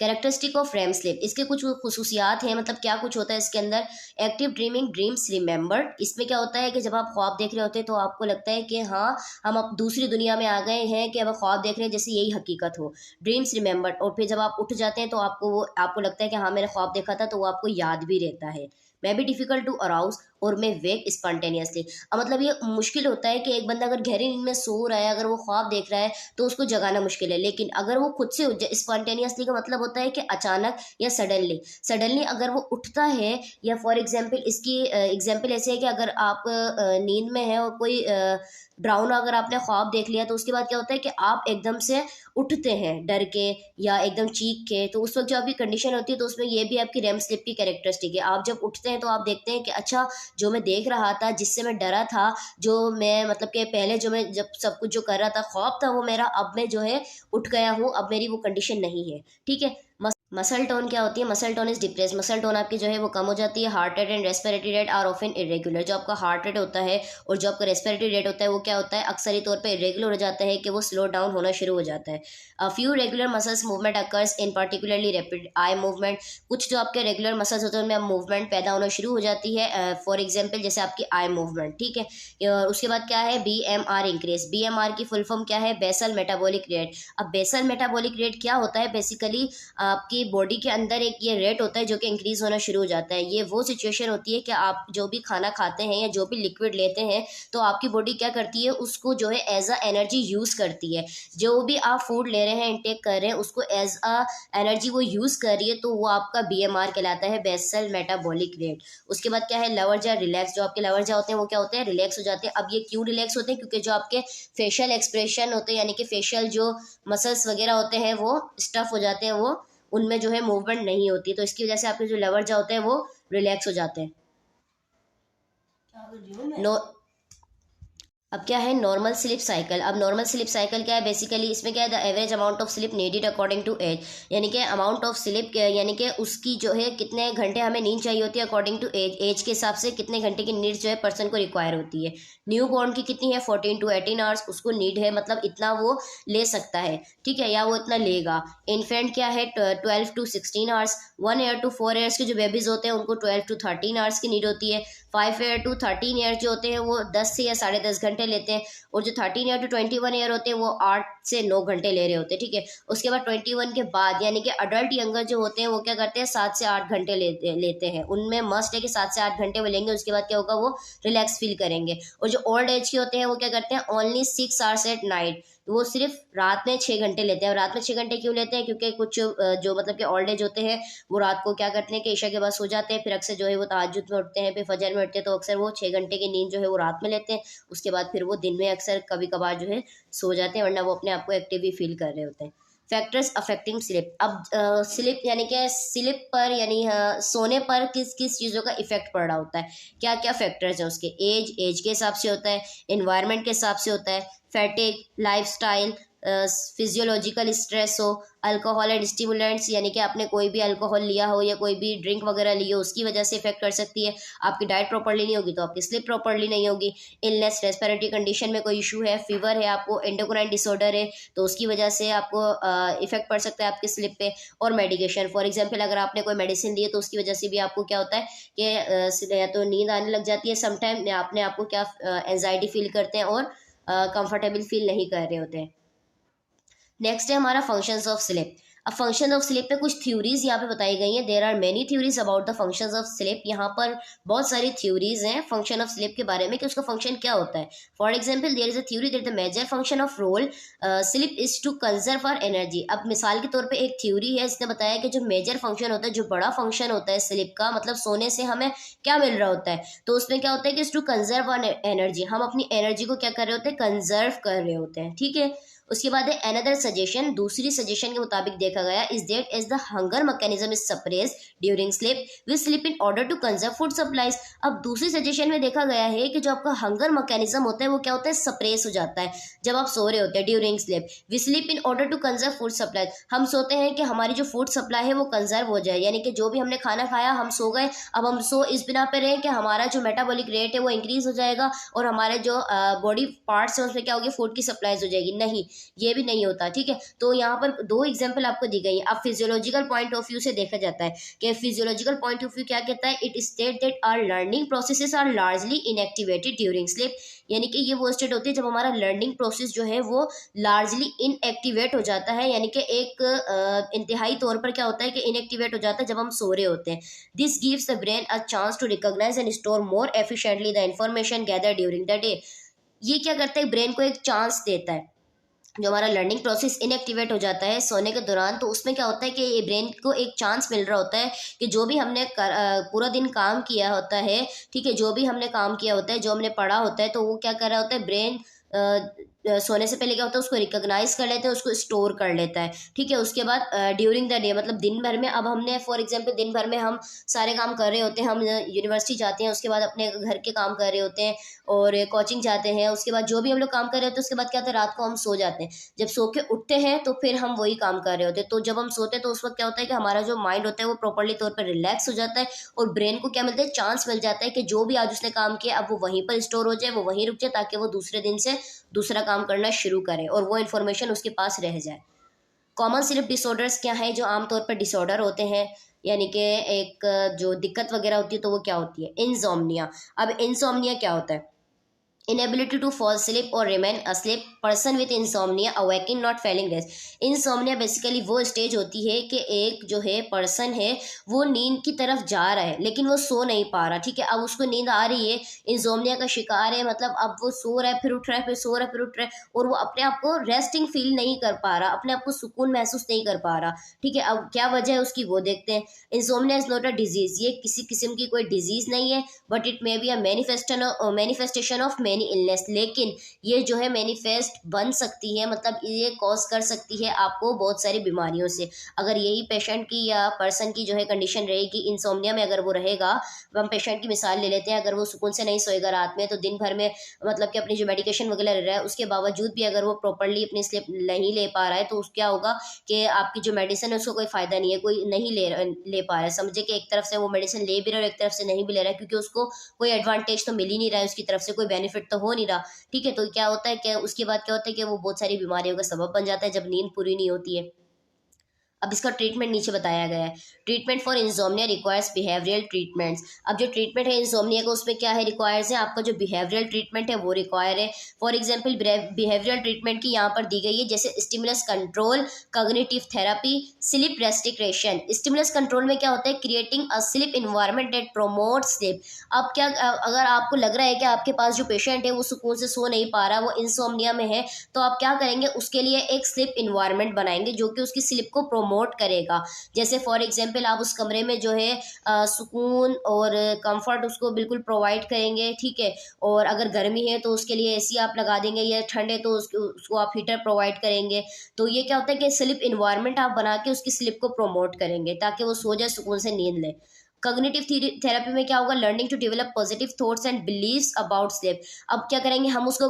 कैरेक्टरिस्टिक ऑफ रैम स्लीप, इसके कुछ खुसूसियात हैं, मतलब क्या कुछ होता है इसके अंदर। Active dreaming, dreams remembered. इसमें क्या होता है कि जब आप ख्वाब देख रहे होते हैं तो आपको लगता है कि हाँ हम अब दूसरी दुनिया में आ गए हैं, कि अब ख्वाब देख रहे हैं जैसे यही हकीकत हो। Dreams remembered. और फिर जब आप उठ जाते हैं तो आपको लगता है कि हाँ मैंने ख्वाब देखा था, तो वो आपको याद भी रहता है। मैं भी डिफिकल्ट टू अराउज, और मैं वेक स्पॉन्टेनियसली। अब मतलब ये मुश्किल होता है कि एक बंदा अगर गहरी नींद में सो रहा है, अगर वो ख्वाब देख रहा है तो उसको जगाना मुश्किल है, लेकिन अगर वो खुद से स्पॉन्टेनियसली का मतलब होता है कि अचानक या सडनली अगर वो उठता है, या फॉर एग्जांपल इसकी एग्जांपल ऐसे है कि अगर आप नींद में है और कोई ड्राउन अगर आपने ख्वाब देख लिया, तो उसके बाद क्या होता है कि आप एकदम से उठते हैं डर के या एकदम चीख के, तो उस वक्त जो आपकी कंडीशन होती है तो उसमें ये भी आपकी रैम स्लिप की कैरेक्टरिस्टिक है। आप जब उठते हैं तो आप देखते हैं कि अच्छा जो मैं देख रहा था, जिससे मैं डरा था, जो मैं मतलब कि पहले जो मैं जब सब कुछ जो कर रहा था ख्वाब था वो मेरा, अब मैं जो है उठ गया हूँ, अब मेरी वो कंडीशन नहीं है। ठीक है। मसल टोन क्या होती है, muscle tone is depress. Muscle tone आपकी जो है वो कम हो जाती है। Heart rate and respiratory rate are often irregular. जो आपका हार्ट रेट होता है और जो आपका रेस्पिरेटरी रेट होता है वो क्या होता है, अक्सरी तौर पे इरेगुलर हो जाता है, कि वो स्लो डाउन होना शुरू हो जाता है। A few regular muscles movement occurs in particularly rapid eye movement. कुछ जो आपके रेगुलर मसल्स होते हैं उनमें मूवमेंट पैदा होना शुरू हो जाती है, फॉर एग्जाम्पल जैसे आपकी आई मूवमेंट। ठीक है। उसके बाद क्या है, BMR इंक्रीज। BMR की फुल फॉर्म क्या है, बेसल मेटाबॉलिक रेट। अब बेसल मेटाबॉलिक रेट क्या होता है, बेसिकली आपकी आपकी बॉडी के अंदर एक ये रेट होता है जो कि इंक्रीज़ होना शुरू हो जाता है। ये वो सिचुएशन होती है कि आप जो भी खाना खाते हैं या जो भी लिक्विड लेते हैं तो आपकी बॉडी क्या करती है, उसको जो है एज अ एनर्जी यूज़ करती है। जो भी आप फूड ले रहे हैं, इनटेक कर रहे हैं, उसको एज अ एनर्जी वो यूज़ कर रही है, तो वो आपका BMR कहलाता है, बेसल मेटाबॉलिक रेट। उसके बाद क्या है, लवर जा रिलैक्स। जो आपके लवर जा होते हैं वो क्या होते हैं, रिलैक्स हो जाते हैं। अब ये क्यों रिलैक्स होते हैं, क्योंकि जो आपके फेशियल एक्सप्रेशन होते हैं यानी कि फेशियल जो मसल्स वगैरह होते हैं वो स्टफ हो जाते हैं, वो उनमें जो है मूवमेंट नहीं होती, तो इसकी वजह से आपके जो लवर जा होते हैं वो रिलैक्स हो जाते हैं। नो अब क्या है नॉर्मल स्लीप साइकिल। अब नॉर्मल स्लीप साइकिल क्या है, बेसिकली इसमें क्या है, the average amount of sleep needed according to age, यानी कि अमाउंट ऑफ स्लीप यानी कि उसकी जो है कितने घंटे हमें नींद चाहिए होती है अकॉर्डिंग टू एज। एज के हिसाब से कितने घंटे की नीड जो है पर्सन को रिक्वायर होती है। न्यू बॉर्न की कितनी है, 14 to 18 आवर्स उसको नीड है, मतलब इतना वो ले सकता है, ठीक है, या वो इतना लेगा। इन्फेंट क्या है, 12 to 16 hours. 1 year to 4 years के जो बेबीज होते हैं उनको 12 to 13 आवर्स की नीड होती है। 5 year to 13 ईयर जो होते हैं वो 10 से या 10.5 घंटे लेते हैं, और जो 13 ईयर टू 21 ईयर होते हैं वो 8 से 9 घंटे ले रहे होते हैं, ठीक है। उसके बाद 21 के बाद यानी कि अडल्ट यंगर जो होते हैं वो क्या करते हैं, 7 से 8 घंटे लेते हैं। उनमें मस्ट है कि 7 से 8 घंटे वो लेंगे, उसके बाद क्या होगा, वो रिलैक्स फील करेंगे। और जो ओल्ड एज के होते हैं वो क्या करते हैं, ओनली 6 आवर्स एट नाइट, वो सिर्फ रात में 6 घंटे लेते हैं। और रात में 6 घंटे क्यों लेते हैं, क्योंकि कुछ जो मतलब कि ओल्ड एज होते हैं वो रात को क्या करते हैं कि ईशा के बाद सो जाते हैं, फिर अक्सर जो है वो तहज्जुद में उठते हैं, फिर फजर में उठते हैं, तो अक्सर वो 6 घंटे की नींद जो है वो रात में लेते हैं। उसके बाद फिर वो दिन में अक्सर कभी कभार जो है सो जाते हैं, वरना वो अपने आप को एक्टिव भी फील कर रहे होते हैं। Factors affecting slip. अब स्लिप यानी कि स्लिप पर यानी सोने पर किस किस चीज़ों का इफेक्ट पड़ रहा होता है, क्या क्या फैक्टर्स हैं उसके। एज के हिसाब से होता है, एनवायरनमेंट के हिसाब से होता है, फैटिग, लाइफस्टाइल, फिजियोलॉजिकल स्ट्रेस हो, अल्कोहल एंड स्टिमुलेंट्स यानी कि आपने कोई भी अल्कोहल लिया हो या कोई भी ड्रिंक वगैरह ली हो उसकी वजह से इफेक्ट कर सकती है। आपकी डाइट प्रॉपर्ली नहीं होगी तो आपकी स्लीप प्रॉपर्ली नहीं होगी। इलनेस, रेस्पिरेटरी कंडीशन में कोई इशू है, फीवर है, आपको एंडोक्राइन डिसऑर्डर है, तो उसकी वजह से आपको इफेक्ट पड़ सकता है आपकी स्लीप पे। और मेडिकेशन, फॉर एग्जाम्पल अगर आपने कोई मेडिसिन ली है तो उसकी वजह से भी आपको क्या होता है कि या तो नींद आने लग जाती है समटाइम, या अपने आपको क्या एंजाइटी फील करते हैं और कंफर्टेबल फील नहीं कर रहे होते हैं। नेक्स्ट है हमारा फंक्शंस ऑफ स्लीप। अब फंक्शन ऑफ स्लीप पे कुछ थ्योरीज यहाँ पे बताई गई हैं। There are many theories about the functions of sleep. यहाँ पर बहुत सारी थ्योरीज हैं फंक्शन ऑफ स्लीप के बारे में कि उसका फंक्शन क्या होता है। For example there is a theory that the major function of role sleep is to conserve our energy. अब मिसाल के तौर पे एक थ्योरी है, इसने बताया कि जो मेजर फंक्शन होता है, जो बड़ा फंक्शन होता है स्लीप का, मतलब सोने से हमें क्या मिल रहा होता है, तो उसमें क्या होता है कि टू कंजर्व आवर एनर्जी, हम अपनी एनर्जी को क्या कर रहे होते हैं, कंजर्व कर रहे होते हैं, ठीक है। उसके बाद है अनदर सजेशन, दूसरी सजेशन के मुताबिक देखा गया is that as the hunger mechanism is suppressed during sleep we sleep in order to conserve food supplies. अब दूसरी सजेशन में देखा गया है कि जो आपका हंगर मैकेनिज्म होता है वो क्या होता है, सप्रेस हो जाता है जब आप सो रहे होते हैं during sleep. We sleep in order to conserve food supply, हम सोते हैं कि हमारी जो फूड सप्लाई है वो कंजर्व हो जाए, यानी कि जो भी हमने खाना खाया हम सो गए, अब हम सो इस बिना पे रहे कि हमारा जो मेटाबॉलिक रेट है वो इंक्रीज हो जाएगा और हमारे जो बॉडी पार्ट्स हैं उसमें क्या होगी, फूड की सप्लाईज हो जाएगी। नहीं, ये भी नहीं होता, ठीक है। तो यहाँ पर दो एग्जांपल आपको दी गई है। अब फिजियोलॉजिकल पॉइंट ऑफ व्यू से देखा जाता है कि फिजियोलॉजिकल पॉइंट ऑफ व्यू क्या कहता है, it state that our learning processes are largely inactivated during sleep, यानी कि ये वो स्टेट होती है जब हमारा लर्निंग प्रोसेस जो है वो लार्जली इनएक्टिवेट हो जाता है, यानी कि एक इंतहाई तौर पर क्या होता है कि इनएक्टिवेट हो जाता है जब हम सो रहे होते हैं। This gives the brain a chance to recognize and store more efficiently the information gather during the day. ये क्या करता है, ब्रेन को एक चांस देता है। जो हमारा लर्निंग प्रोसेस इनएक्टिवेट हो जाता है सोने के दौरान, तो उसमें क्या होता है कि ये ब्रेन को एक चांस मिल रहा होता है कि जो भी हमने पूरा दिन काम किया होता है, ठीक है, जो भी हमने काम किया होता है, जो हमने पढ़ा होता है, तो वो क्या कर रहा होता है, ब्रेन सोने से पहले क्या होता है उसको रिकॉग्नाइज कर लेते हैं, उसको स्टोर कर लेता है, ठीक है। उसके बाद ड्यूरिंग द डे, मतलब दिन भर में, अब हमने फॉर एग्जांपल दिन भर में हम सारे काम कर रहे होते हैं, हम यूनिवर्सिटी जाते हैं, उसके बाद अपने घर के काम कर रहे होते हैं और कोचिंग जाते हैं, उसके बाद जो भी हम लोग काम कर रहे होते हैं उसके बाद क्या होता है, रात को हम सो जाते हैं। जब सो के उठते हैं तो फिर हम वही काम कर रहे होते हैं। तो जब हम सोते हैं तो उस वक्त क्या होता है कि हमारा जो माइंड होता है वो प्रॉपर्ली तौर पर रिलैक्स हो जाता है और ब्रेन को क्या मिलता है, चांस मिल जाता है कि जो भी आज उसने काम किया अब वो वहीं पर स्टोर हो जाए, वो वहीं रुक जाए, ताकि वो दूसरे दिन से दूसरा काम करना शुरू करे और वो इन्फॉर्मेशन उसके पास रह जाए। कॉमन स्लीप डिसऑर्डर्स क्या है, जो आमतौर पर डिसऑर्डर होते हैं, यानी कि एक जो दिक्कत वगैरह होती है, तो वो क्या होती है, इंसोम्निया। अब इंसोम्निया क्या होता है, inability to fall asleep or remain asleep, person with insomnia awaking not failing rest। Insomnia basically वो स्टेज होती है कि एक जो है पर्सन है वो नींद की तरफ जा रहा है लेकिन वो सो नहीं पा रहा, ठीक है। अब उसको नींद आ रही है, इंसोम्निया का शिकार है, मतलब अब वो सो रहा है फिर उठ रहा है, फिर सो रहा है फिर उठ रहा है, और वो अपने आप को रेस्टिंग फील नहीं कर पा रहा, अपने आप को सुकून महसूस नहीं कर पा रहा, ठीक है। अब क्या वजह है उसकी वो देखते हैं। Insomnia is not a disease, ये किसी किस्म की कोई डिजीज नहीं है, but it may be a manifestation of many illness, लेकिन ये जो है मैनिफेस्ट बन सकती है, मतलब ये कॉज कर सकती है आपको बहुत सारी बीमारियों से। अगर यही पेशेंट की या पर्सन की जो है कंडीशन रहेगी इंसोम्निया में, अगर वो रहेगा, हम पेशेंट की मिसाल ले लेते हैं, अगर वो सुकून से नहीं सोएगा रात में तो दिन भर में मतलब कि अपनी जो मेडिकेशन वगैरह ले रहा है उसके बावजूद भी अगर वो प्रॉपरली अपनी स्लीप नहीं ले पा रहा है तो क्या होगा कि आपकी जो मेडिसिन है उसको कोई फ़ायदा नहीं है, कोई नहीं ले पा रहा है। समझे कि एक तरफ से वो मेडिसिन ले भी रहा है और एक तरफ से नहीं भी ले रहा है, क्योंकि उसको कोई एडवांटेज तो मिल ही नहीं रहा है, उसकी तरफ से कोई बेनिफिट तो हो नहीं रहा, ठीक है। तो क्या होता है कि उसके बाद क्या होता है कि वो बहुत सारी बीमारियों का सबब बन जाता है जब नींद पूरी नहीं होती है। अब इसका ट्रीटमेंट नीचे बताया गया है। Treatment for insomnia requires behavioural treatments. अब जो ट्रीटमेंट है इंसोम्निया का उसमें क्या है रिक्वायर्स है, आपका जो बिहेवियरल ट्रीटमेंट है वो रिक्वायर है। फॉर एग्जांपल बिहेवियरल ट्रीटमेंट की यहाँ पर दी गई है, जैसे stimulus control, cognitive therapy, sleep restriction. Stimulus control में क्या होता है, creating a slip environment that promotes sleep. अब क्या अगर आपको लग रहा है कि आपके पास जो पेशेंट है वो सुकून से सो नहीं पा रहा, वो इंसोम्निया में है, तो आप क्या करेंगे, उसके लिए एक स्लीप इन्वायरमेंट बनाएंगे जो कि उसकी स्लीप को प्रमोट करेगा। जैसे फॉर एग्जांपल आप उस कमरे में जो है सुकून और कंफर्ट उसको बिल्कुल प्रोवाइड करेंगे, ठीक है। और अगर गर्मी है तो उसके लिए एसी आप लगा देंगे, या ठंड है तो उसको आप हीटर प्रोवाइड करेंगे। तो ये क्या होता है कि स्लीप इन्वायरमेंट आप बना के उसकी स्लीप को प्रमोट करेंगे ताकि वो सो जाए, सुकून से नींद ले। कॉग्निटिव थेरेपी में क्या होगा, learning to develop positive thoughts and believes about sleep. अब क्या करेंगे हम उसको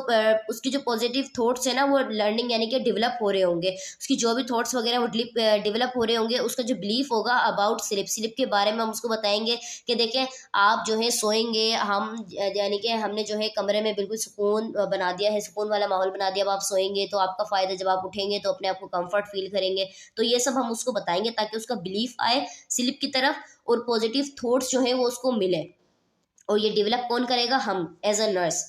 उसकी जो पॉजिटिव थॉट्स है ना वो लर्निंग यानी कि डेवलप हो रहे होंगे, उसकी जो भी थॉट्स वगैरह वो डेवलप हो रहे होंगे, उसका जो बिलीफ होगा अबाउट स्लीप, स्लीप के बारे में हम उसको बताएंगे कि देखें आप जो है सोएंगे, हम यानी कि हमने जो है कमरे में बिल्कुल सुकून बना दिया है, सुकून वाला माहौल बना दिया, अब आप सोएंगे तो आपका फ़ायदा, जब आप उठेंगे तो अपने आप को कंफर्ट फील करेंगे। तो ये सब हम उसको बताएंगे ताकि उसका बिलीफ आए स्लीप की तरफ और पॉजिटिव थॉट्स जो है वो उसको मिले। और ये डेवलप कौन करेगा, हम as a nurse.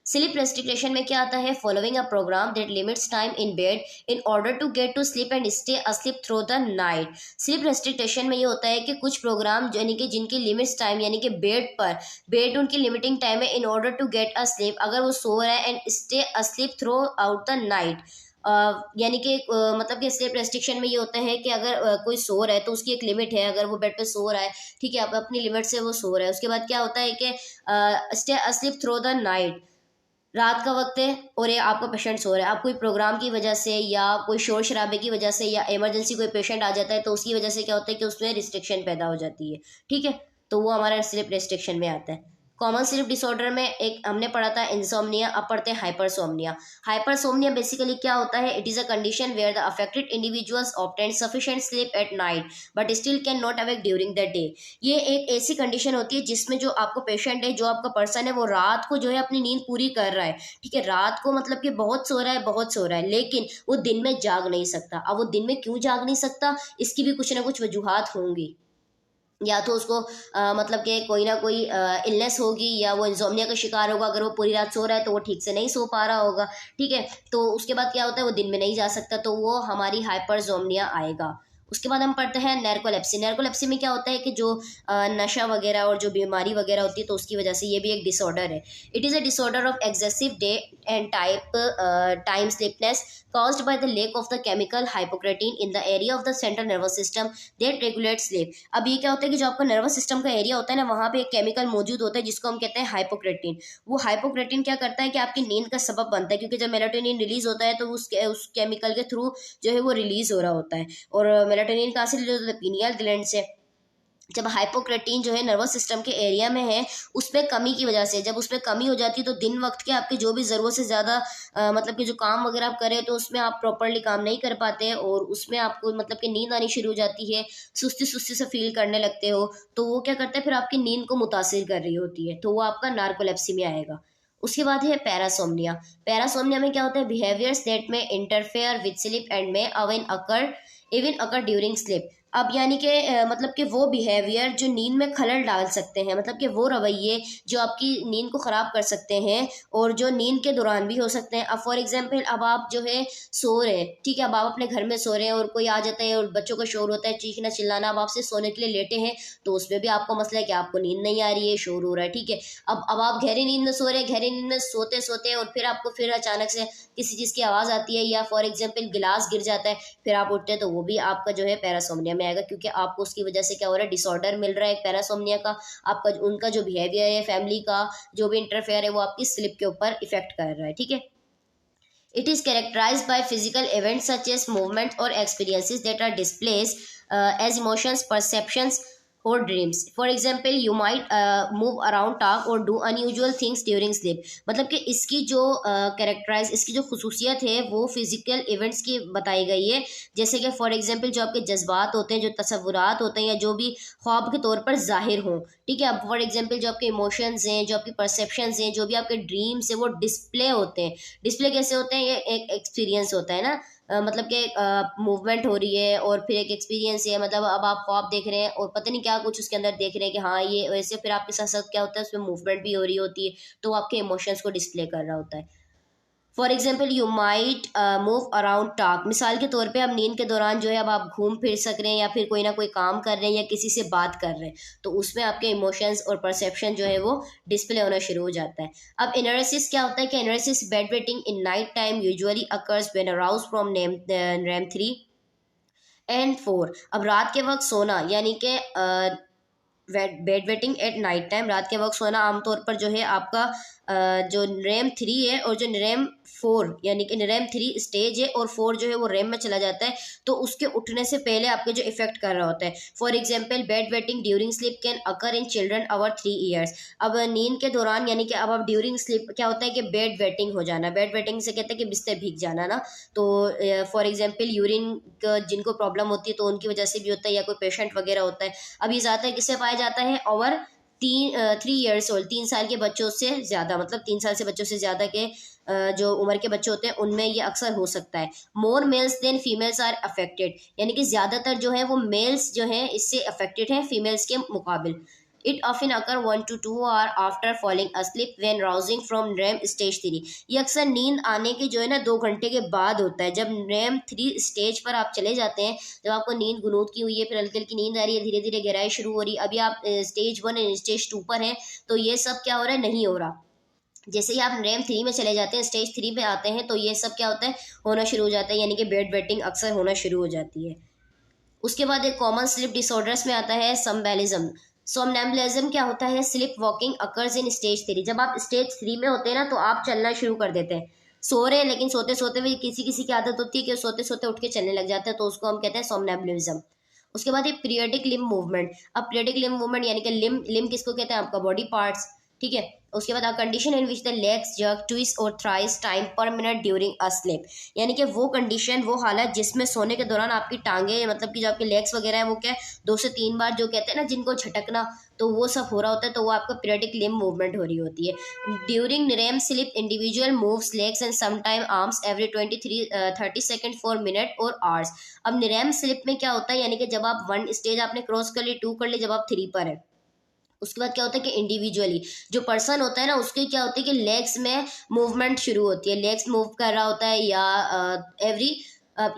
Sleep restriction में क्या आता है, following a program that limits time in bed in order to get to sleep and stay asleep through the night. Sleep restriction में ये होता है कि कुछ प्रोग्राम यानी कि जिनकी लिमिट्स टाइम यानी कि बेड उनकी लिमिटिंग टाइम है in order to get a sleep, अगर वो सो रहा है, and stay asleep throughout the night. यानी कि मतलब कि स्लीप रेस्ट्रिक्शन में ये होता है कि अगर कोई सो रहा है तो उसकी एक लिमिट है, अगर वो बेड पे सो रहा है, ठीक है, अब अपनी लिमिट से वो सो रहा है, उसके बाद क्या होता है कि stay asleep through the night, रात का वक्त है और ये आपका पेशेंट सो रहा है, आप कोई प्रोग्राम की वजह से या कोई शोर शराबे की वजह से या इमरजेंसी कोई पेशेंट आ जाता है तो उसकी वजह से क्या होता है कि उसमें रिस्ट्रिक्शन पैदा हो जाती है, ठीक है। तो वो हमारा स्लीप रेस्ट्रिक्शन में आता है। कॉमन स्लीप डिसऑर्डर में एक हमने पढ़ा था इंसोम्निया, अब पढ़ते हैं हाइपरसोम्निया। हाइपरसोम्निया बेसिकली क्या होता है, it is a condition where the affected individuals obtain sufficient sleep at night but still can not awake during the day. ये एक ऐसी कंडीशन होती है जिसमें जो आपका पेशेंट है, जो आपका पर्सन है, वो रात को जो है अपनी नींद पूरी कर रहा है, ठीक है, रात को मतलब कि बहुत सो रहा है, लेकिन वो दिन में जाग नहीं सकता। अब वो दिन में क्यों जाग नहीं सकता, इसकी भी कुछ ना कुछ वजूहात होंगी, या तो उसको मतलब कि कोई ना कोई इलनेस होगी, या वो इंसोम्निया का शिकार होगा, अगर वो पूरी रात सो रहा है तो वो ठीक से नहीं सो पा रहा होगा, ठीक है। तो उसके बाद क्या होता है, वो दिन में नहीं जा सकता, तो वो हमारी हाइपरसोम्निया आएगा। उसके बाद हम पढ़ते हैं नैर्कोलेप्सी। नैर्कोलेप्सी में क्या होता है कि जो नशा वगैरह और जो बीमारी वगैरह होती है तो उसकी वजह से, ये भी एक डिसऑर्डर है। It is a disorder of excessive day and time sleepiness caused by the lack of the chemical hypocretin in the area of the central nervous system that regulates sleep। अब ये क्या होता है कि जो आपका नर्वस सिस्टम का area होता है ना, वहाँ पे एक केमिकल मौजूद होता है जिसको हम कहते हैं हाइपोक्रेटिन। वो हाइपोक्रेटिन क्या करता है कि आपकी नींद का सबब बनता है, क्योंकि जब मेलाटोनिन रिलीज होता है तो उस केमिकल के थ्रू जो है वो रिलीज हो रहा होता है। और मेलाटोनिन कहाँ से रिलीज होता है, पीनियल ग्लैंड से। जब हाइपोक्रेटिन जो है नर्वस सिस्टम के एरिया में है, उसमें कमी की वजह से, जब उसमें कमी हो जाती है तो दिन वक्त के आपके जो भी ज़रूरत से ज़्यादा मतलब कि जो काम वगैरह आप करें तो उसमें आप प्रॉपरली काम नहीं कर पाते हैं, और उसमें आपको मतलब कि नींद आनी शुरू हो जाती है, सुस्ती सुस्ती से फील करने लगते हो, तो वो क्या करता है फिर आपकी नींद को मुतासिर कर रही होती है, तो वो आपका नार्कोलेप्सी में आएगा। उसके बाद है पैरासोम्निया। पैरासोम्निया में क्या होता है, बिहेवियर्स दैट में इंटरफेयर विद स्लीप एंड में इवन अकर ड्यूरिंग स्लीप। अब यानी कि मतलब कि वो बिहेवियर जो नींद में खलल डाल सकते हैं, मतलब कि वो रवैये जो आपकी नींद को ख़राब कर सकते हैं और जो नींद के दौरान भी हो सकते हैं। अब फॉर एग्जांपल अब आप जो है सो रहे हैं, ठीक है, अब आप अपने घर में सो रहे हैं और कोई आ जाता है और बच्चों का शोर होता है, चीखना चिल्लाना, अब आपसे सोने के लिए लेटे हैं तो उसमें भी आपको मसला है कि आपको नींद नहीं आ रही है, शोर हो रहा है, ठीक है। अब आप गहरी नींद में सो रहे हैं, गहरी नींद में सोते सोते और फिर आपको फिर अचानक से किसी चीज़ की आवाज़ आती है या फॉर एग्जांपल गिलास गिर जाता है, फिर आप उठते हैं तो वो भी आपका जो है पैरासोमनिया में आएगा, क्योंकि आपको उसकी वजह से क्या हो रहा है, डिसऑर्डर मिल रहा है पैरासोमनिया का। आपका उनका जो बिहेवियर है, फैमिली का जो भी इंटरफेयर है, वो आपकी स्लिप के ऊपर इफेक्ट कर रहा है, ठीक है। It is characterized by physical events such as movement or experiences that are displaced as emotions, perceptions, or dreams. For example, you might move around, talk, or do unusual things during sleep. मतलब कि इसकी जो इसकी जो खसूसियत है वो physical events की बताई गई है, जैसे कि फॉर एग्जांपल जो आपके जज्बात होते हैं, जो तसव्वुरात होते हैं या जो भी ख्वाब के तौर पर जाहिर हों, ठीक है। अब फॉर एग्जांपल जो आपके इमोशंस हैं, जो आपकी परसेप्शंस हैं, जो भी आपके ड्रीम्स हैं, वो डिस्प्ले होते हैं। डिस्प्ले कैसे होते हैं, ये एक एक्सपीरियंस होता है ना, मतलब कि मूवमेंट हो रही है और फिर एक एक्सपीरियंस है, मतलब अब आप ख्वाब देख रहे हैं और पता नहीं क्या कुछ उसके अंदर देख रहे हैं कि हाँ ये वैसे, फिर आपके साथ साथ क्या होता है उसमें मूवमेंट भी हो रही होती है, तो वो आपके इमोशंस को डिस्प्ले कर रहा होता है। For example you might move around talk, मिसाल के तौर पे अब नींद के दौरान जो है अब आप घूम फिर सक रहे हैं या फिर कोई ना कोई काम कर रहे हैं या किसी से बात कर रहे हैं, तो उसमें आपके इमोशंस और परसेप्शन जो है वो डिस्प्ले होना शुरू हो जाता है। अब एनालिसिस क्या होता है कि analysis bed waiting in night time usually occurs when arouse from RAM 3 and 4। अब रात के वक्त सोना यानी कि bed wetting at night time, रात के वक्त सोना आमतौर पर जो है आपका जो रैम 3 है और जो रैम 4 यानी कि रैम 3 स्टेज है और 4 जो है वो रैम में चला जाता है, तो उसके उठने से पहले आपके जो इफेक्ट कर रहा होता है। For example bed wetting during sleep can occur in children our 3 years. अब नींद के दौरान यानी कि अब आप ड्यूरिंग स्लीप क्या होता है कि बेड वेटिंग हो जाना, बेड वेटिंग से कहते हैं कि बिस्तर भीग जाना ना, तो फॉर एग्जाम्पल यूरिन जिनको प्रॉब्लम होती है तो उनकी वजह से भी होता है या कोई पेशेंट वगैरह होता है। अब ये ज़्यादातर किससे पाया जाता है, ओवर 3 ईयर्स ओल्ड, 3 साल के बच्चों से ज़्यादा, मतलब 3 साल से बच्चों से ज़्यादा के जो उम्र के बच्चे होते हैं उनमें ये अक्सर हो सकता है। More males than females are affected, यानी कि ज़्यादातर जो है वो मेल्स जो हैं इससे अफेक्टेड हैं फीमेल्स के मुकाबिल। It often occur 1 to 2 hour after falling asleep when rousing from REM stage 3। ये अक्सर नींद आने के जो है ना 2 घंटे के बाद होता है, जब रैम 3 स्टेज पर आप चले जाते हैं, जब आपको नींद गुनूद की हुई है, फिर हल्की हल्की नींद आ रही है, धीरे धीरे गहराई शुरू हो रही है, अभी आप स्टेज 1 एंड स्टेज 2 पर हैं, तो ये सब क्या हो रहा है, नहीं हो रहा। जैसे ही आप रैम 3 में चले जाते हैं, स्टेज 3 पे आते हैं, तो ये सब क्या होता है, होना शुरू हो जाता है, यानी कि बेड वेटिंग अक्सर होना शुरू हो जाती है। उसके बाद एक कॉमन स्लिप डिसऑर्डर्स में आता है समनैम्बुलिज्म। सोमनैम्बुलिज्म क्या होता है, slip walking occurs in stage 3। जब आप स्टेज 3 में होते हैं ना तो आप चलना शुरू कर देते हैं, सो रहे हैं लेकिन सोते सोते भी किसी किसी की आदत होती है कि सोते सोते उठ के चलने लग जाते हैं, तो उसको हम कहते हैं सोमनैम्बुलिज्म। उसके बाद ये पीरियडिक लिम्ब मूवमेंट। अब पीरियडिक लिम्ब मूवमेंट यानी कि लिम्ब किसको कहते हैं, आपका बॉडी पार्ट्स, ठीक है। उसके बाद condition in which the legs jerk twist or thrice time per minute during a sleep, यानी कि वो कंडीशन, वो हालत जिसमें सोने के दौरान आपकी टांगे, मतलब कि जो आपके लेग्स वगैरह है वो क्या 2 से 3 बार जो कहते हैं ना जिनको झटकना, तो वो सब हो रहा होता है, तो वो आपका पीरियडिक लिम्ब मूवमेंट हो रही होती है। During REM sleep individual moves legs and sometime arms every 30 second for minute और आवर्स। अब रैम स्लीप में क्या होता है, यानी कि जब आप 1 स्टेज आपने क्रॉस कर ली, 2 कर ली, जब आप 3 पर है, उसके बाद क्या होता है कि इंडिविजुअली जो पर्सन होता है ना उसके क्या होता है कि लेग्स में मूवमेंट शुरू होती है, लेग्स मूव कर रहा होता है, या एवरी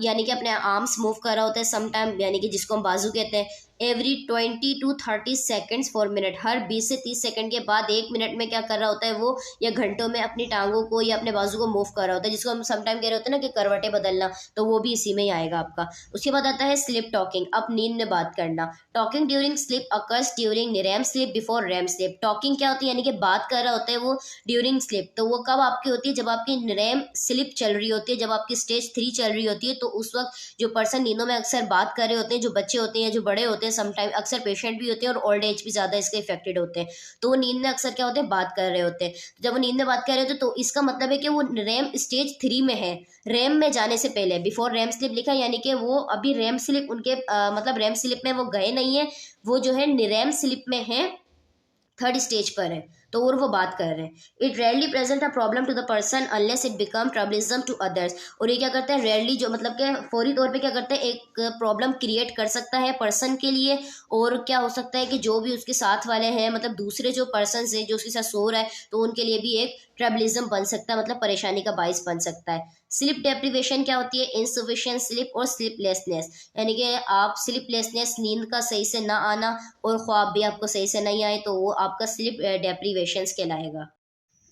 यानी कि अपने आर्म्स मूव कर रहा होता है, सम टाइम यानी कि जिसको हम बाजू कहते हैं, every 20 to 30 seconds for minute, हर 20 से 30 सेकंड के बाद 1 मिनट में क्या कर रहा होता है वो, या घंटों में अपनी टांगों को या अपने बाजू को मूव कर रहा होता है, जिसको हम सम टाइम कह रहे होते हैं ना कि करवटें बदलना, तो वो भी इसी में ही आएगा आपका। उसके बाद आता है स्लिप टॉकिंग, अब नींद में बात करना। Talking during slip occurs during RAM slip before RAM slip. Talking क्या होती है, यानी कि बात कर रहा होता है वो ड्यूरिंग स्लिप, तो वो कब आपकी होती है, जब आपकी रैम स्लिप चल रही होती है, जब आपकी स्टेज 3 चल रही होती है, तो उस वक्त जो पर्सन नींदों में अक्सर बात कर रहे होते हैं, जो बच्चे होते हैं, जो बड़े होते हैं, समटाइम अक्सर पेशेंट भी होते हैं और ओल्ड एज भी ज़्यादा इसके इफेक्टेड होते हैं, तो वो नींद में अक्सर क्या होते हैं, बात कर रहे होते हैं। जब वो नींद में बात कर रहे होते हैं तो इसका मतलब है कि वो रैम स्टेज 3 में है, रैम में जाने से पहले, बिफोर रैम स्लिप लिखा है, यानी कि वो अभी रैम स्लिप उनके मतलब रैम स्लिप में वो गए नहीं है, वो जो है रैम स्लिप में है, 3rd स्टेज पर है। तो और वो बात कर रहे हैं। It rarely present a problem to the person unless it become troublesome to others. और ये क्या करता है, रेयरली जो मतलब कि फौरी तौर पे क्या करता है, एक प्रॉब्लम क्रिएट कर सकता है पर्सन के लिए। और क्या हो सकता है कि जो भी उसके साथ वाले हैं, मतलब दूसरे जो पर्सन है जो उसके साथ सो रहा है, तो उनके लिए भी एक ट्रबलिज्म बन सकता है, मतलब परेशानी का बाइस बन सकता है। स्लीप डेप्रिवेशन क्या होती है, इनसफिशिएंट स्लीप और स्लीपलेसनेस, यानी कि आप स्लीपलेसनेस, नींद का सही से ना आना और ख्वाब भी आपको सही से नहीं आए, तो वो आपका स्लीप डेप्रीवेशन कहलाएगा।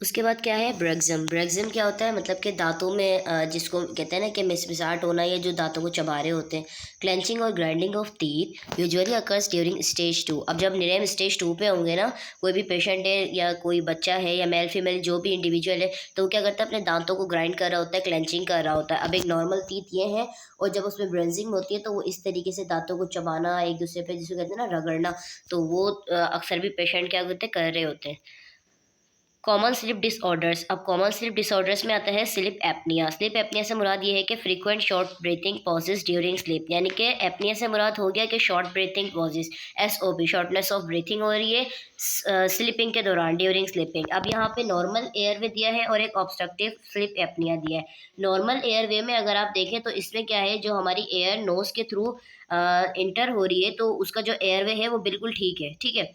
उसके बाद क्या है, ब्रैक्ज़म। ब्रैक्ज़म क्या होता है, मतलब कि दांतों में जिसको कहते हैं ना कि मिसमिसाहट होना, या जो दांतों को चबा रहे होते हैं। क्लेंचिंग और grinding of teeth usually occurs during stage 2। अब जब निरेम स्टेज 2 पे होंगे ना, कोई भी पेशेंट है या कोई बच्चा है या मेल फीमेल जो भी इंडिविजुअल है, तो वो क्या करता है, अपने दांतों को ग्राइंड कर रहा होता है, क्लेंचिंग कर रहा होता है। अब एक नॉर्मल टीथ ये है, और जब उसमें ब्रेंजिंग होती है तो वो इस तरीके से दांतों को चबाना, एक दूसरे पे जिसको कहते हैं ना रगड़ना, तो वो अक्सर भी पेशेंट क्या करते हैं, कर रहे होते हैं। Common sleep disorders. अब कॉमन स्लीप डिसऑर्डर्स में आता है स्लीप एपनिया। स्लीप एपनिया से मुराद ये है कि frequent short breathing pauses during sleep, यानी कि एपनिया से मुराद हो गया कि short breathing pauses, SOP, shortness of breathing हो रही है स्लीपिंग के दौरान, ड्यूरिंग स्लीपिंग। अब यहाँ पे नॉर्मल एयरवे दिया है और एक ऑब्स्ट्रक्टिव स्लीप एपनिया दिया है। नॉर्मल एयरवे में अगर आप देखें तो इसमें क्या है, जो हमारी एयर नोज के थ्रू इंटर हो रही है, तो उसका जो एयरवे है वो बिल्कुल ठीक है, ठीक है।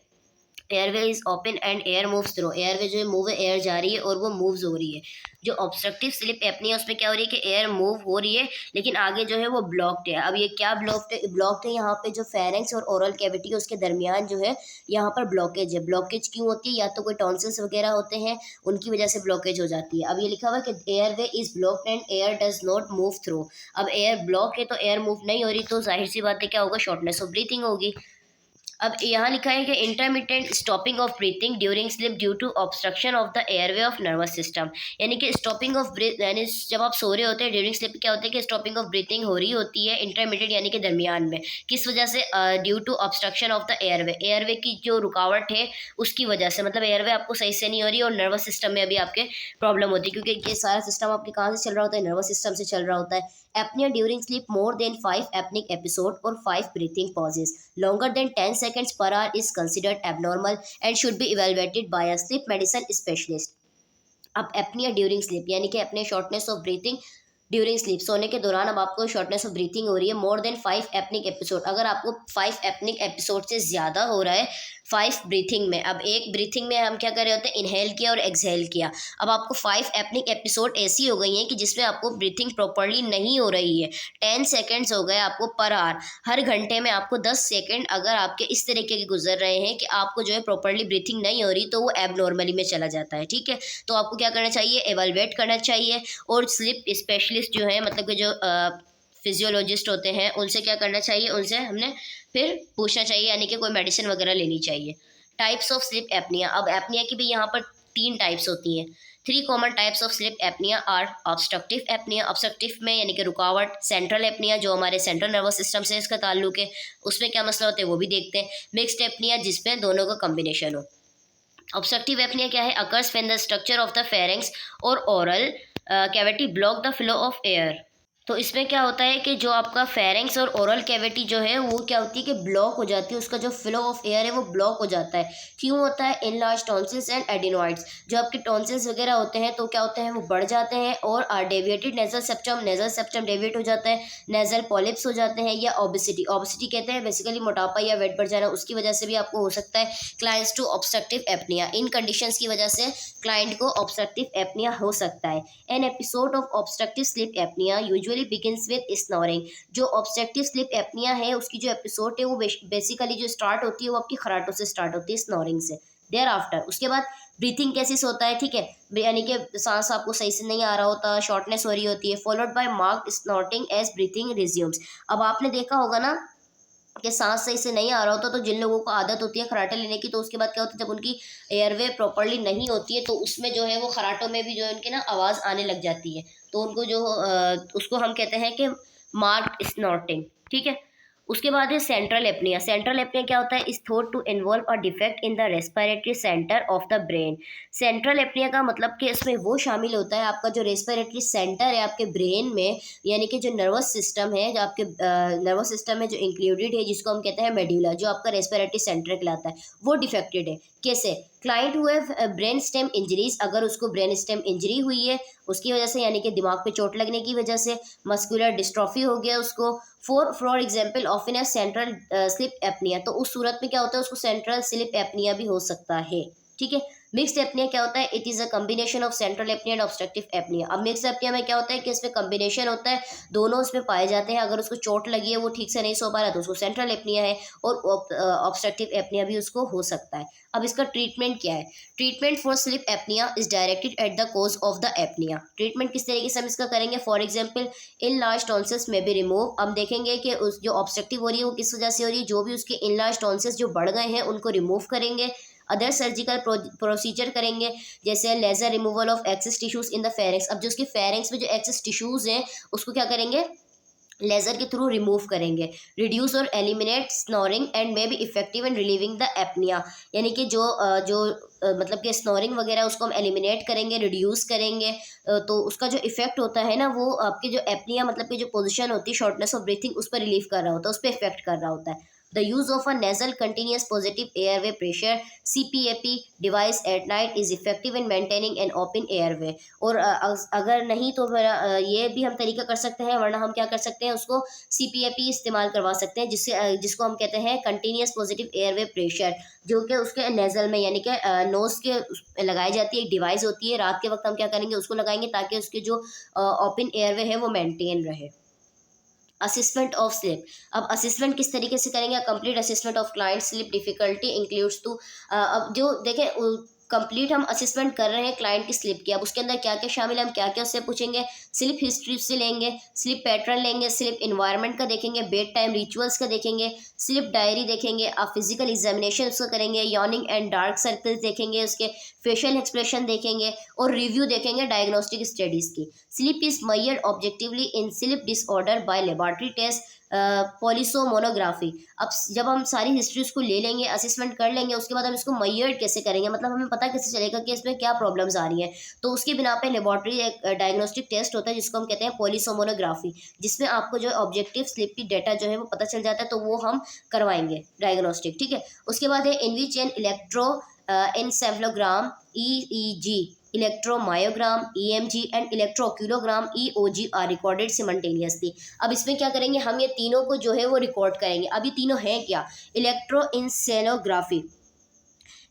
Airway is open and air moves through, airway जो है मूव है, एयर जा रही है और वो मूव्स हो रही है। जो ऑब्स्ट्रक्टिव स्लिप एपनिया उसमें क्या हो रही है कि एयर मूव हो रही है लेकिन आगे जो है वो ब्लॉक्ड है। अब ये क्या ब्लॉक्ड है, यहाँ पे जो फेरेंक्स और ओरल कैविटी है उसके दरमियान जो है यहाँ पर ब्लॉकेज है। ब्लॉकेज क्यों होती है, या तो कोई टॉन्सिल्स वगैरह होते हैं उनकी वजह से ब्लॉकेज हो जाती है। अब ये लिखा हुआ है कि airway is blocked and air does not move through. अब एयर ब्लॉक है तो एयर मूव नहीं हो रही, तो जाहिर सी बात है क्या होगा, शॉर्टनेस ऑफ ब्रीथिंग होगी। अब यहाँ लिखा है कि intermittent stopping of breathing during sleep due to obstruction of the airway of nervous system, यानी कि स्टॉपिंग ऑफ ब्रीथ, यानी जब आप सो रहे होते हैं ड्यूरिंग स्लीप क्या होता है कि स्टॉपिंग ऑफ ब्रीथिंग हो रही होती है इंटरमिटेंट यानी कि दरमियान में। किस वजह से, due to obstruction of the airway, airway की जो रुकावट है उसकी वजह से, मतलब एयरवे आपको सही से नहीं हो रही और नर्वस सिस्टम में अभी आपके प्रॉब्लम होती है, क्योंकि ये सारा सिस्टम आपके कहाँ से चल रहा होता है, नर्वस सिस्टम से चल रहा होता है। Apnea during sleep more than 5 apneic episode or 5 breathing pauses longer than 10 seconds per hour is considered abnormal and should be evaluated by a sleep medicine specialist. अब एपनिया ड्यूरिंग स्लीप, यानी कि अपने shortness of breathing during sleep, सोने के दौरान अब आपको shortness of breathing हो रही है मोर देन 5 एपनिक एपिसोड, अगर आपको 5 एपनिक एपिसोड से ज़्यादा हो रहा है 5 ब्रीथिंग में। अब एक ब्रीथिंग में हम क्या कर रहे होते हैं, इनहेल किया और एक्सहेल किया। अब आपको 5 एपनिक एपिसोड ऐसी हो गई हैं कि जिसमें आपको ब्रीथिंग प्रॉपरली नहीं हो रही है। 10 सेकेंड्स हो गए आपको पर आवर, हर घंटे में आपको 10 सेकेंड अगर आपके इस तरीके के गुजर रहे हैं कि आपको जो है प्रॉपरली ब्रीथिंग नहीं हो रही, तो वो एबनॉर्मली में चला जाता है, ठीक है। तो आपको क्या करना चाहिए, एवेलुएट करना चाहिए, और स्लीप स्पेशलिस्ट जो है, मतलब कि जो फिजियोलॉजिस्ट होते हैं उनसे क्या करना चाहिए, उनसे हमने फिर पूछना चाहिए, यानी कि कोई मेडिसिन वगैरह लेनी चाहिए। Types of sleep apnea. अब एपनिया की भी यहाँ पर 3 टाइप्स होती हैं। 3 common types of sleep apnea are obstructive apnea, obstructive में यानी कि रुकावट, सेंट्रल एपनिया जो हमारे सेंट्रल नर्वस सिस्टम से इसका ताल्लुक है, उसमें क्या मसला होता है वो भी देखते हैं। मिक्स्ड एपनिया जिसमें दोनों का कॉम्बिनेशन हो। ऑब्स्ट्रक्टिव एपनिया क्या है, occurs when the structure of the pharynx or oral cavity block the flow of air. तो इसमें क्या होता है कि जो आपका फेरेंक्स और ओरल कैविटी जो है वो क्या होती है कि ब्लॉक हो जाती है, उसका जो फ्लो ऑफ एयर है वो ब्लॉक हो जाता है। क्यों होता है, इनलार्ज टॉन्सिल्स एंड एडिनॉइड्स, जो आपके टॉन्सिल्स वगैरह होते हैं तो क्या होते हैं वो बढ़ जाते हैं, और डेविएटेड नेजल सेप्टम डेविएट हो जाता है, नेजल पॉलिप्स हो जाते हैं, या ओबेसिटी, ओबेसिटी कहते हैं बेसिकली मोटापा या वेट बढ़ जाना, उसकी वजह से भी आपको हो सकता है क्लाइंट्स टू ऑब्स्ट्रक्टिव एपनिया। इन कंडीशंस की वजह से क्लाइंट को ऑब्स्ट्रक्टिव एपनिया हो सकता है। An episode of obstructive sleep apnoea usually begins with snoring. जो ऑब्स्ट्रक्टिव स्लीप एपनिया है उसकी जो एपिसोड है वो बेसिकली जो स्टार्ट होती है वो आपकी खराटों से स्टार्ट होती है, स्नोरिंग से। देयर आफ्टर उसके बाद ब्रीथिंग कैसे होता है, ठीक है, यानी कि सांस आपको सही से नहीं आ रहा होता, शॉर्टनेस हो रही होती है, followed by marked snorting as breathing resumes. अब आपने देखा होगा ना कि सांस सही से नहीं आ रहा होता, तो जिन लोगों को आदत होती है खराटे लेने की, तो उसके बाद क्या होता है जब उनकी एयरवे प्रॉपरली नहीं होती है तो उसमें जो है वो खराटों में भी जो है उनकी ना आवाज़ आने लग जाती है, तो उनको जो उसको हम कहते हैं कि मार्क्ड स्नॉटिंग, ठीक है। उसके बाद है सेंट्रल एपनिया। सेंट्रल एपनिया क्या होता है? Is thought to involve a defect in the respiratory center of the brain. Central apnea का मतलब कि इसमें वो शामिल होता है आपका जो रेस्पिरेटरी सेंटर है आपके ब्रेन में, यानी कि जो नर्वस सिस्टम है, जो आपके नर्वस सिस्टम में जो इंक्लूडेड है, जिसको हम कहते हैं मेड्यूला, जो आपका रेस्पिरेटरी सेंटर कहलाता है, वो डिफेक्टेड है। कैसे? क्लाइंट हुए ब्रेन स्टेम इंजरीज, अगर उसको ब्रेन स्टेम इंजरी हुई है उसकी वजह से, यानी कि दिमाग पे चोट लगने की वजह से, मस्कुलर डिस्ट्रॉफी हो गया उसको, for example of in central slip apnoea, तो उस सूरत में क्या होता है? उसको सेंट्रल स्लिप एपनिया भी हो सकता है। ठीक है। मिक्स्ड एपनिया क्या होता है? It is a combination of central apnoea and obstructive apnoea. अब मिक्स्ड एपनिया में क्या होता है कि इसमें कम्बिनेशन होता है, दोनों इसमें पाए जाते हैं। अगर उसको चोट लगी है, वो ठीक से नहीं सो पा रहा, तो उसको सेंट्रल एपनिया है, और ऑब्स्ट्रक्टिव एपनिया भी उसको हो सकता है। अब इसका ट्रीटमेंट क्या है? Treatment for slip apnoea is directed at the cause of the apnoea. Treatment किस तरीके से हम इसका करेंगे? फॉर एग्जाम्पल इनलार्ज टॉन्सिल्स में बी रिमूव। हम देखेंगे कि उस जो ऑब्स्ट्रक्टिव हो रही है वो किस वजह से हो रही है, जो भी उसके इनलार्ज टॉन्सिल्स जो बढ़ गए हैं उनको रिमूव करेंगे। अदर सर्जिकल प्रोसीजर करेंगे, जैसे laser removal of excess tissues in the pharynx. अब जो उसके फेरिंक्स में जो एक्सेस टिश्यूज हैं उसको क्या करेंगे? लेजर के थ्रू रिमूव करेंगे। रिड्यूस और eliminate snoring and may be effective in relieving the apnoea, यानी कि मतलब कि स्नोरिंग वगैरह उसको हम एलिमिनेट करेंगे, रिड्यूस करेंगे, तो उसका जो इफेक्ट होता है ना, वो आपके जो एपनिया मतलब कि जो पोजीशन होती है, शॉर्टनेस ऑफ ब्रीथिंग, उस पर रिलीफ कर रहा होता है, उस पर इफेक्ट कर रहा होता है। The use of a nasal continuous positive airway pressure CPAP device at night is effective in maintaining an open airway. और अगर नहीं तो फिर ये भी हम तरीका कर सकते हैं, वरना हम क्या कर सकते हैं? उसको CPAP इस्तेमाल करवा सकते हैं, जिसको हम कहते हैं कंटिन्यूस पॉजिटिव एयरवे प्रेशर, जो कि उसके नेजल में यानी कि नोज के लगाई जाती है, एक डिवाइस होती है। रात के वक्त हम क्या करेंगे? उसको लगाएंगे ताकि उसके जो ओपन एयरवे है वो मेंटेन रहे। Assessment of sleep. अब असिस्मेंट किस तरीके से करेंगे? Complete assessment of client sleep difficulty includes to. अब जो देखें, कंप्लीट हम असिस्मेंट कर रहे हैं क्लाइंट की स्लिप की। अब उसके अंदर क्या क्या शामिल है, हम क्या क्या उससे पूछेंगे? स्लिप हिस्ट्री से लेंगे, स्लिप पैटर्न लेंगे, स्लिप इन्वायरमेंट का देखेंगे, बेड टाइम रिचुअल्स का देखेंगे, स्लिप डायरी देखेंगे, आप फिजिकल एग्जामिनेशन उसका करेंगे, यॉर्निंग एंड डार्क सर्कल्स देखेंगे, उसके फेशियल एक्सप्रेशन देखेंगे, और रिव्यू देखेंगे डायग्नोस्टिक स्टडीज़ की। Sleep is measured objectively in sleep disorder by laboratory test, polysomnography. अब जब हम सारी हिस्ट्री उसको ले लेंगे, असेसमेंट कर लेंगे, उसके बाद हम इसको मेजर्ड कैसे करेंगे, मतलब हमें पता कैसे चलेगा कि इसमें क्या प्रॉब्लम्स आ रही हैं, तो उसके बिना पे लेबोरेटरी एक डायग्नोस्टिक टेस्ट होता है जिसको हम कहते हैं पॉलिसोमोनोग्राफी, जिसमें आपको जो ऑब्जेक्टिव स्लीप की डाटा जो है वो पता चल जाता है, तो वो हम करवाएंगे डायग्नोस्टिक। ठीक है। उसके बाद है in which an electroencephalogram EEG, electromyogram EMG and electrooculogram EOG are recorded simultaneously. अब इसमें क्या करेंगे? हम ये तीनों को जो है वो रिकॉर्ड करेंगे। अब ये तीनों हैं क्या? इलेक्ट्रोइंसेलोग्राफी।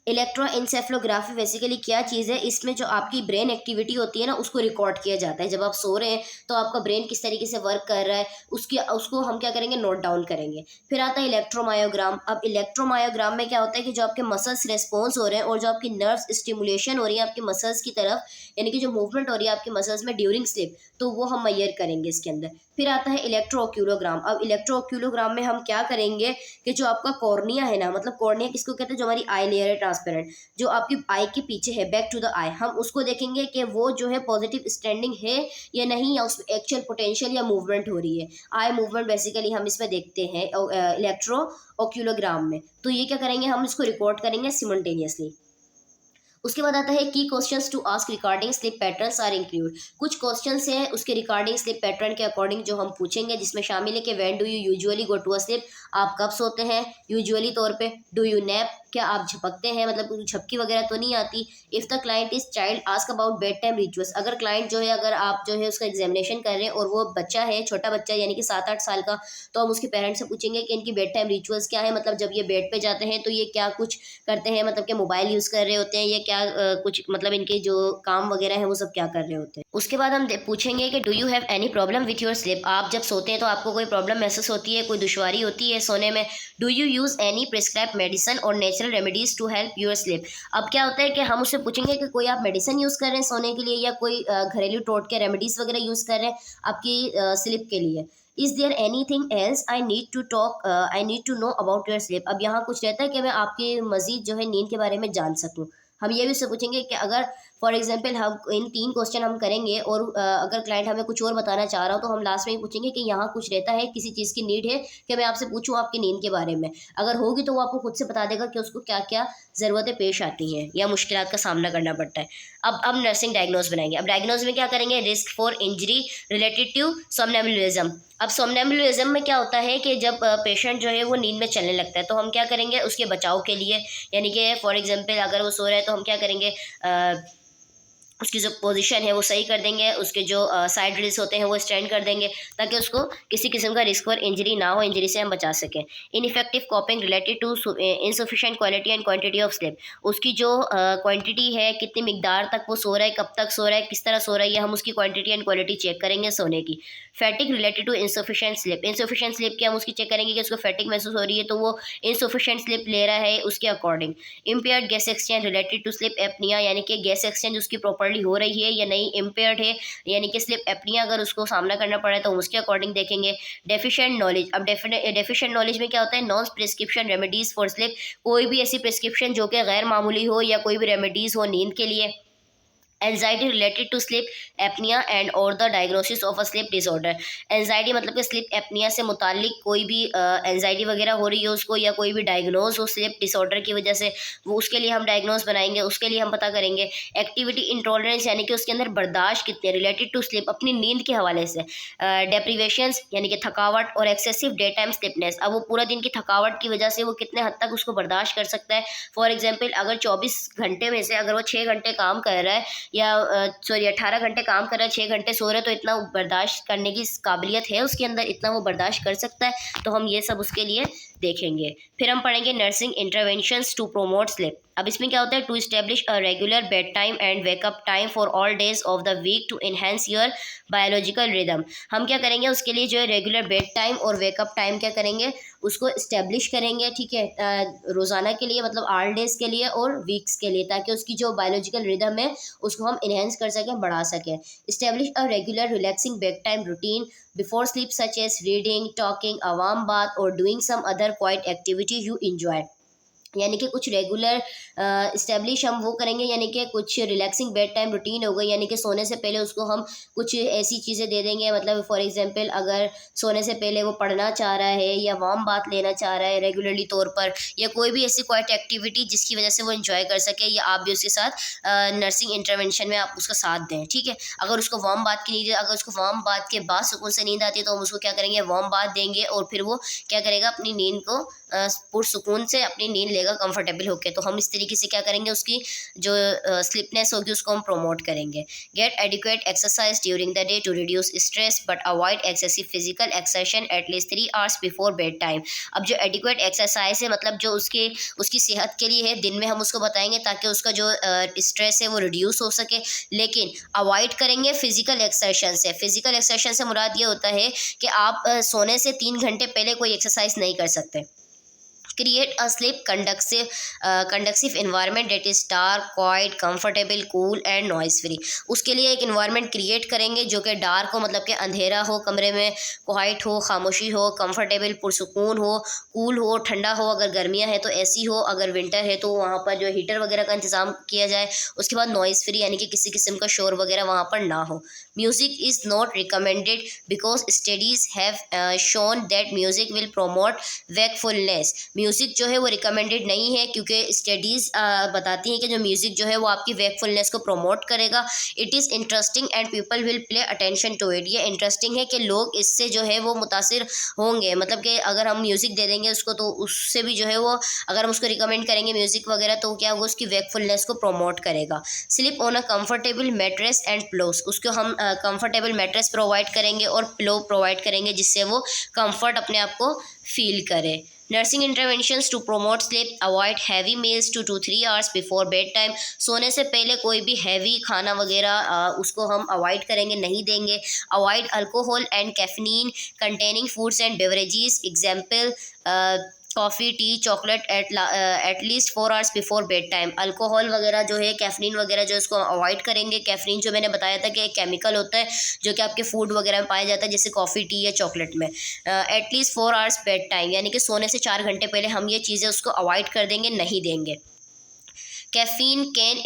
इलेक्ट्रोइंसेफेलोग्राफी बेसिकली क्या चीज़ है? इसमें जो आपकी ब्रेन एक्टिविटी होती है ना, उसको रिकॉर्ड किया जाता है। जब आप सो रहे हैं तो आपका ब्रेन किस तरीके से वर्क कर रहा है, उसको हम क्या करेंगे? नोट डाउन करेंगे। फिर आता है इलेक्ट्रोमायोग्राम। अब इलेक्ट्रोमायोग्राम में क्या होता है कि जो आपके मसल्स रेस्पॉन्स हो रहे हैं और जो आपकी नर्व्स स्टिमुलेशन हो रही है आपकी मसल्स की तरफ, यानी कि जो मूवमेंट हो रही है आपके मसल्स में ड्यूरिंग स्लीप, तो वो हम मेजर करेंगे इसके अंदर। फिर आता है इलेक्ट्रोक्यूलोग्राम। अब इलेक्ट्रोक्यूलोग्राम में हम क्या करेंगे कि जो आपका कॉर्निया है ना, मतलब कॉर्निया किसको कहते हैं? जो हमारी आई लेयर है ट्रांसपेरेंट, जो आपकी आई के पीछे है, बैक टू द आई, हम उसको देखेंगे कि वो जो है पॉजिटिव स्टैंडिंग है या नहीं, या उसमें एक्चुअल पोटेंशियल या मूवमेंट हो रही है। आई मूवमेंट बेसिकली हम इसमें देखते हैं इलेक्ट्रो ओक्यूलोग्राम में। तो ये क्या करेंगे? हम इसको रिकॉर्ड करेंगे सिमल्टेनियसली। उसके बाद आता है की questions to ask regarding sleep patterns are include. कुछ क्वेश्चंस हैं उसके रिगार्डिंग स्लीप पैटर्न के अकॉर्डिंग जो हम पूछेंगे, जिसमें शामिल है कि when do you usually go to a sleep, आप कब सोते हैं यूजुअली तौर पे। डू यू नैप, क्या आप झपकते हैं, मतलब कुछ झपकी वगैरह तो नहीं आती। If the client is child ask about bed time rituals. अगर क्लाइंट जो है, अगर आप जो है उसका एग्जामिनेशन कर रहे हैं और वो बच्चा है, छोटा बच्चा यानी कि 7-8 साल का, तो हम उसके पेरेंट्स से पूछेंगे कि इनकी बेड टाइम रिचुअल्स क्या है, मतलब जब ये बेड पे जाते हैं तो ये क्या कुछ करते हैं, मतलब कि मोबाइल यूज़ कर रहे होते हैं या क्या कुछ, मतलब इनके जो काम वगैरह है वो सब क्या कर रहे होते हैं। उसके बाद हम पूछेंगे कि do you have any problem with your sleep. आप जब सोते हैं तो आपको कोई प्रॉब्लम महसूस होती है, कोई दुश्वारी होती है सोने में। Do you use any prescribe medicine or natural remedies to help your sleep. अब क्या होता है कि हम उससे पूछेंगे कि कोई आप मेडिसिन यूज़ कर रहे हैं सोने के लिए, या कोई घरेलू टोटके रेमेडीज़ वगैरह यूज़ कर रहे हैं आपकी स्लीप के लिए। Is there anything else I need to know about your sleep. अब यहाँ कुछ रहता है कि मैं आपकी मज़ीद जो है नींद के बारे में जान सकूँ। हम ये भी उससे पूछेंगे कि अगर फॉर एग्जांपल हम इन 3 क्वेश्चन हम करेंगे और अगर क्लाइंट हमें कुछ और बताना चाह रहा हो तो हम लास्ट में ही पूछेंगे कि यहाँ कुछ रहता है, किसी चीज़ की नीड है कि मैं आपसे पूछूँ आपकी नींद के बारे में। अगर होगी तो वो आपको खुद से बता देगा कि उसको क्या क्या ज़रूरतें पेश आती हैं या मुश्किलात का सामना करना पड़ता है। अब नर्सिंग डायग्नोज बनाएंगे। अब डायग्नोज में क्या करेंगे, risk for injury related to somnambulism. अब सोमनैम्बुलिज्म में क्या होता है कि जब पेशेंट जो है वो नींद में चलने लगता है तो हम क्या करेंगे उसके बचाव के लिए, यानी कि फॉर एग्जांपल अगर वो सो रहा है तो हम क्या करेंगे, उसकी जो पोजीशन है वो सही कर देंगे, उसके जो साइड रिल्स होते हैं वो स्टैंड कर देंगे ताकि उसको किसी किस्म का रिस्क और इंजरी ना हो, इंजरी से हम बचा सकें। Ineffective coping related to insufficient quality and quantity of sleep. उसकी जो क्वांटिटी है, कितनी मिकदार तक वो सो रहा है, कब तक सो रहा है, किस तरह सो रहा है, ये हम उसकी क्वांटिटी एंड क्वालिटी चेक करेंगे सोने की। Fatigue related to insufficient sleep. Insufficient sleep की हम उसकी चेक करेंगे कि उसको फैटिक महसूस हो रही है तो वो इनसफिशिएंट स्लीप ले रहा है उसके according. Impaired gas exchange related to sleep apnea, यानी कि गैस एक्सचेंज उसकी प्रॉपर्ली हो रही है या नहीं, इम्पेयर्ड है, यानी कि स्लीप एपनिया अगर उसको सामना करना पड़ा है तो हम उसके अकॉर्डिंग देखेंगे। Deficient knowledge. अब डेफिशिएंट नॉलेज में क्या होता है, non prescription remedies for sleep. कोई भी ऐसी प्रिस्क्रिप्शन जो कि गैर मामूली हो या कोई भी रेमेडीज़ हो नींद के लिए। Anxiety related to sleep apnoea and or the diagnosis of a sleep disorder. Anxiety मतलब कि स्लीप एपनिया से मुतालिक कोई भी एंजाइटी वगैरह हो रही हो उसको, या कोई भी डायग्नोज हो स्लीप डिसऑर्डर की वजह से, वो उसके लिए हम डायग्नोज बनाएंगे, उसके लिए हम पता करेंगे। एक्टिविटी इंटॉलरेंस, यानी कि उसके अंदर बर्दाश्त कितने रिलेटेड टू स्लीप, अपनी नींद के हवाले से। डेप्रीवेशंस यानी कि थकावट, और एक्सेसिव डे टाइम स्लीपनेस। अब वो पूरा दिन की थकावट की वजह से वो कितने हद तक उसको बर्दाश्त कर सकता है। फॉर एग्जाम्पल अगर 24 घंटे में से अगर वो 6 घंटे काम कर रहा है या सॉरी 18 घंटे काम कर रहा है, 6 घंटे सो रहा है, तो इतना बर्दाश्त करने की काबिलियत है उसके अंदर, इतना वो बर्दाश्त कर सकता है, तो हम ये सब उसके लिए देखेंगे। फिर हम पढ़ेंगे nursing interventions to promote sleep. अब इसमें क्या होता है, to establish a regular bedtime and wake up time for all days of the week to enhance your biological rhythm. हम क्या करेंगे उसके लिए जो है रेगुलर बेड टाइम और वेकअप टाइम क्या करेंगे उसको इस्टेब्लिश करेंगे, ठीक है, रोज़ाना के लिए, मतलब ऑल डेज के लिए और वीक्स के लिए, ताकि उसकी जो बायोलॉजिकल रिदम है उसको हम इन्हेंस कर सकें, बढ़ा सकें। Establish a regular relaxing bed time routine before sleep such as reading, talking, a warm bath or doing some other quiet activity you enjoy। यानी कि कुछ रेगुलर इस्टेब्लिश हम वो करेंगे, यानी कि कुछ रिलैक्सिंग बेड टाइम रूटीन हो गई, यानी कि सोने से पहले उसको हम कुछ ऐसी चीज़ें दे देंगे, मतलब फॉर एग्जांपल अगर सोने से पहले वो पढ़ना चाह रहा है या वार्म बाथ लेना चाह रहा है रेगुलरली तौर पर, या कोई भी ऐसी क्वाइट एक्टिविटी जिसकी वजह से वो इन्जॉय कर सके, या आप भी उसके साथ नर्सिंग इंटरवेंशन में आप उसका साथ दें, ठीक है। अगर उसको वार्म बाथ की नींद है, अगर उसको वार्म बाथ के बाद सुकून से नींद आती है तो हम उसको क्या करेंगे, वार्म बाथ देंगे और फिर वो क्या करेगा, अपनी नींद को पुरसुकून से अपनी नींद लेगा कंफर्टेबल होकर। तो हम इस तरीके से क्या करेंगे, उसकी जो स्लीपनेस होगी उसको हम प्रमोट करेंगे। Get adequate exercise during the day to reduce stress but avoid excessive physical exertion at least 3 hours before bedtime. अब जो एडिक्वेट एक्सरसाइज है, मतलब जो उसकी सेहत के लिए है, दिन में हम उसको बताएंगे ताकि उसका जो स्ट्रेस है वो रिड्यूस हो सके, लेकिन अवॉइड करेंगे फिजिकल एक्सर्शन से। फिजिकल एक्सर्शन से मुराद ये होता है कि आप सोने से 3 घंटे पहले कोई एक्सरसाइज नहीं कर सकते। Create a sleep conducive environment that is dark, quiet, comfortable, cool and noise free. उसके लिए एक इन्वायरमेंट क्रिएट करेंगे जो कि डार्क हो, मतलब कि अंधेरा हो कमरे में, क्वाइट हो, खामोशी हो, कंफर्टेबल पुरसुकून हो, कूल हो, ठंडा हो, अगर गर्मियाँ हैं तो एसी हो, अगर विंटर है तो वहाँ पर जो हीटर वगैरह का इंतज़ाम किया जाए। उसके बाद नॉइस फ्री, यानी कि किसी किस्म का शोर वगैरह वहाँ पर ना हो। Music is not recommended because studies have shown that music will promote wakefulness. Music जो है वो रिकमेंडेड नहीं है क्योंकि स्टडीज़ बताती हैं कि जो म्यूज़िक जो है वो आपकी वेकफुलनेस को प्रमोट करेगा। It is interesting and people will play attention to it. ये इंटरेस्टिंग है कि लोग इससे जो है वो मुतासिर होंगे, मतलब कि अगर हम म्यूज़िक दे देंगे उसको तो उससे भी जो है वो, अगर हम उसको रिकमेंड करेंगे म्यूज़िक वगैरह तो क्या होगा, उसकी वेकफुलनेस को प्रमोट करेगा। Sleep on a comfortable mattress and pillows. उसको हम कंफर्टेबल मैट्रेस प्रोवाइड करेंगे और पिलो प्रोवाइड करेंगे जिससे वो कंफर्ट अपने आप को फील करे। Nursing interventions to promote sleep, avoid heavy meals 2 to 3 hours before bedtime. सोने से पहले कोई भी हैवी खाना वगैरह उसको हम अवॉइड करेंगे, नहीं देंगे। Avoid alcohol and caffeine containing foods and beverages, example coffee, T, chocolate at least 4 hours before bed time. Alcohol वगैरह जो है, कैफीन वगैरह जो इसको अवॉइड करेंगे। कैफीन जो मैंने बताया था कि एक केमिकल होता है जो कि आपके फूड वगैरह में पाया जाता है, जैसे कॉफ़ी, टी या चॉकलेट में। At least 4 hours bed time, यानी कि सोने से 4 घंटे पहले हम ये चीज़ें उसको अवॉइड कर देंगे, नहीं देंगे। Caffeine can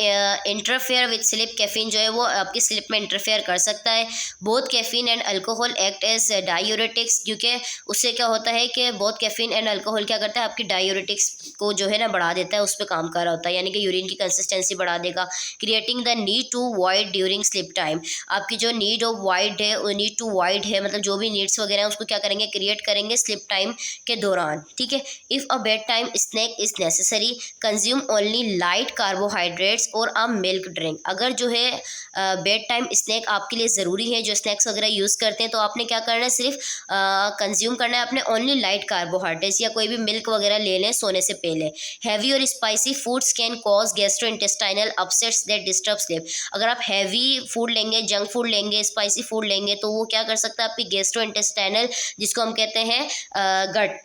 interfere with slip, caffeine जो है वो आपकी स्लिप में इंटरफेयर कर सकता है। Both caffeine and alcohol act as diuretics, क्योंकि उससे क्या होता है कि बोथ कैफीन एंड अल्कोहल क्या करता है, आपकी डायूरेटिक्स को जो है ना बढ़ा देता है, उस पर काम कर रहा होता है, यानी कि यूरिन की कंसिस्टेंसी बढ़ा देगा। Creating the need to void during sleep time, आपकी जो नीड ऑफ वाइड है, नीड टू वाइड है, मतलब जो भी नीड्स वगैरह हैं उसको क्या करेंगे, क्रिएट करेंगे स्लिप टाइम के दौरान। ठीक है। If a bedtime snack is necessary, consume only light carbohydrates और अ मिल्क ड्रिंक, अगर जो है बेड टाइम स्नैक आपके लिए ज़रूरी है, जो स्नैक्स वगैरह यूज़ करते हैं, तो आपने क्या करना है, सिर्फ कंज्यूम करना है आपने ओनली लाइट कार्बोहाइड्रेट्स, या कोई भी मिल्क वगैरह ले लें सोने से पहले। हैवी और spicy foods can cause gastrointestinal upsets that disturb sleep, अगर आप हैवी फूड लेंगे, जंक फूड लेंगे, स्पाइसी फूड लेंगे, तो वो क्या कर सकता है, आपकी गैस्ट्रोइंटेस्टाइनल, जिसको हम कहते हैं गट,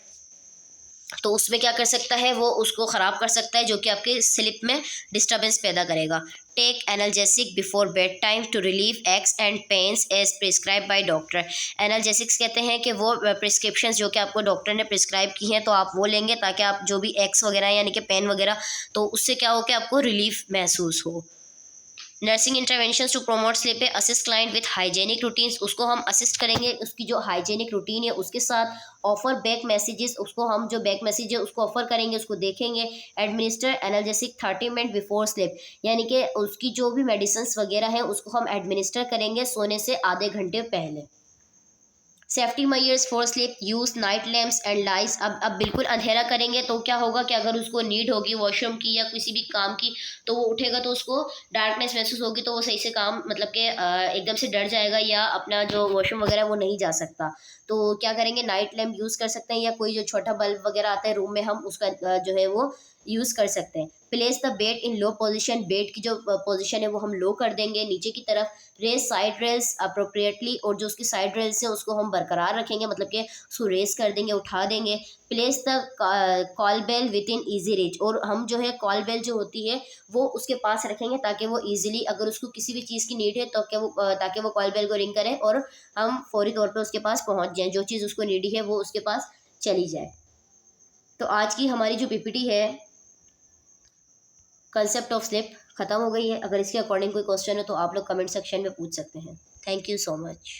तो उसमें क्या कर सकता है, वो उसको ख़राब कर सकता है, जो कि आपके स्लिप में डिस्टर्बेंस पैदा करेगा। Take analgesic before bedtime to relieve aches and pains as prescribe by doctor. Analgesics कहते हैं कि वो प्रिस्क्रिप्शन जो कि आपको डॉक्टर ने प्रिस्क्राइब की हैं, तो आप वो लेंगे ताकि आप जो भी एक्स वगैरह यानी कि पेन वगैरह, तो उससे क्या हो कि आपको रिलीफ महसूस हो। Nursing interventions to promote sleep, assist client with hygienic routines, उसको हम असिस्ट करेंगे उसकी जो हाइजेनिक रूटीन है उसके साथ। ऑफर बैक मैसेजेस, उसको हम जो बैक मैसेज है उसको ऑफर करेंगे, उसको देखेंगे। Administer analgesic 30 minute before sleep, यानी कि उसकी जो भी मेडिसिन वगैरह है उसको हम एडमिनिस्टर करेंगे सोने से आधे घंटे पहले। Safety measures for sleep, use night lamps and lights, अब बिल्कुल अंधेरा करेंगे तो क्या होगा कि अगर उसको नीड होगी वॉशरूम की या किसी भी काम की, तो वो उठेगा तो उसको डार्कनेस महसूस होगी, तो वो सही से काम मतलब कि एकदम से डर जाएगा, या अपना जो वॉशरूम वगैरह वो नहीं जा सकता। तो क्या करेंगे, नाइट लैम्प यूज़ कर सकते हैं, या कोई जो छोटा बल्ब वगैरह आता है रूम में, हम उसका जो है वो यूज़ कर सकते हैं। Place the bed in low position, bed की जो पोजीशन है वो हम लो कर देंगे नीचे की तरफ। रेस साइड रेल्स अप्रोप्रिएटली, और जो उसकी साइड रेल्स है उसको हम बरकरार रखेंगे, मतलब कि उसको रेस कर देंगे, उठा देंगे। Place the call bell within easy reach, और हम जो है कॉल बेल जो होती है वो उसके पास रखेंगे ताकि वो ईजिली, अगर उसको किसी भी चीज़ की नीड है तो क्या वो ताकि वो कॉल बेल को रिंग करे और हम फौरी तौर पर उसके पास पहुँच जाएँ, जो चीज़ उसको नीडी है वो उसके पास चली जाए। तो आज की हमारी जो पीपीटी है कंसेप्ट ऑफ स्लिप ख़त्म हो गई है। अगर इसके अकॉर्डिंग कोई क्वेश्चन है तो आप लोग कमेंट सेक्शन में पूछ सकते हैं। Thank you so much.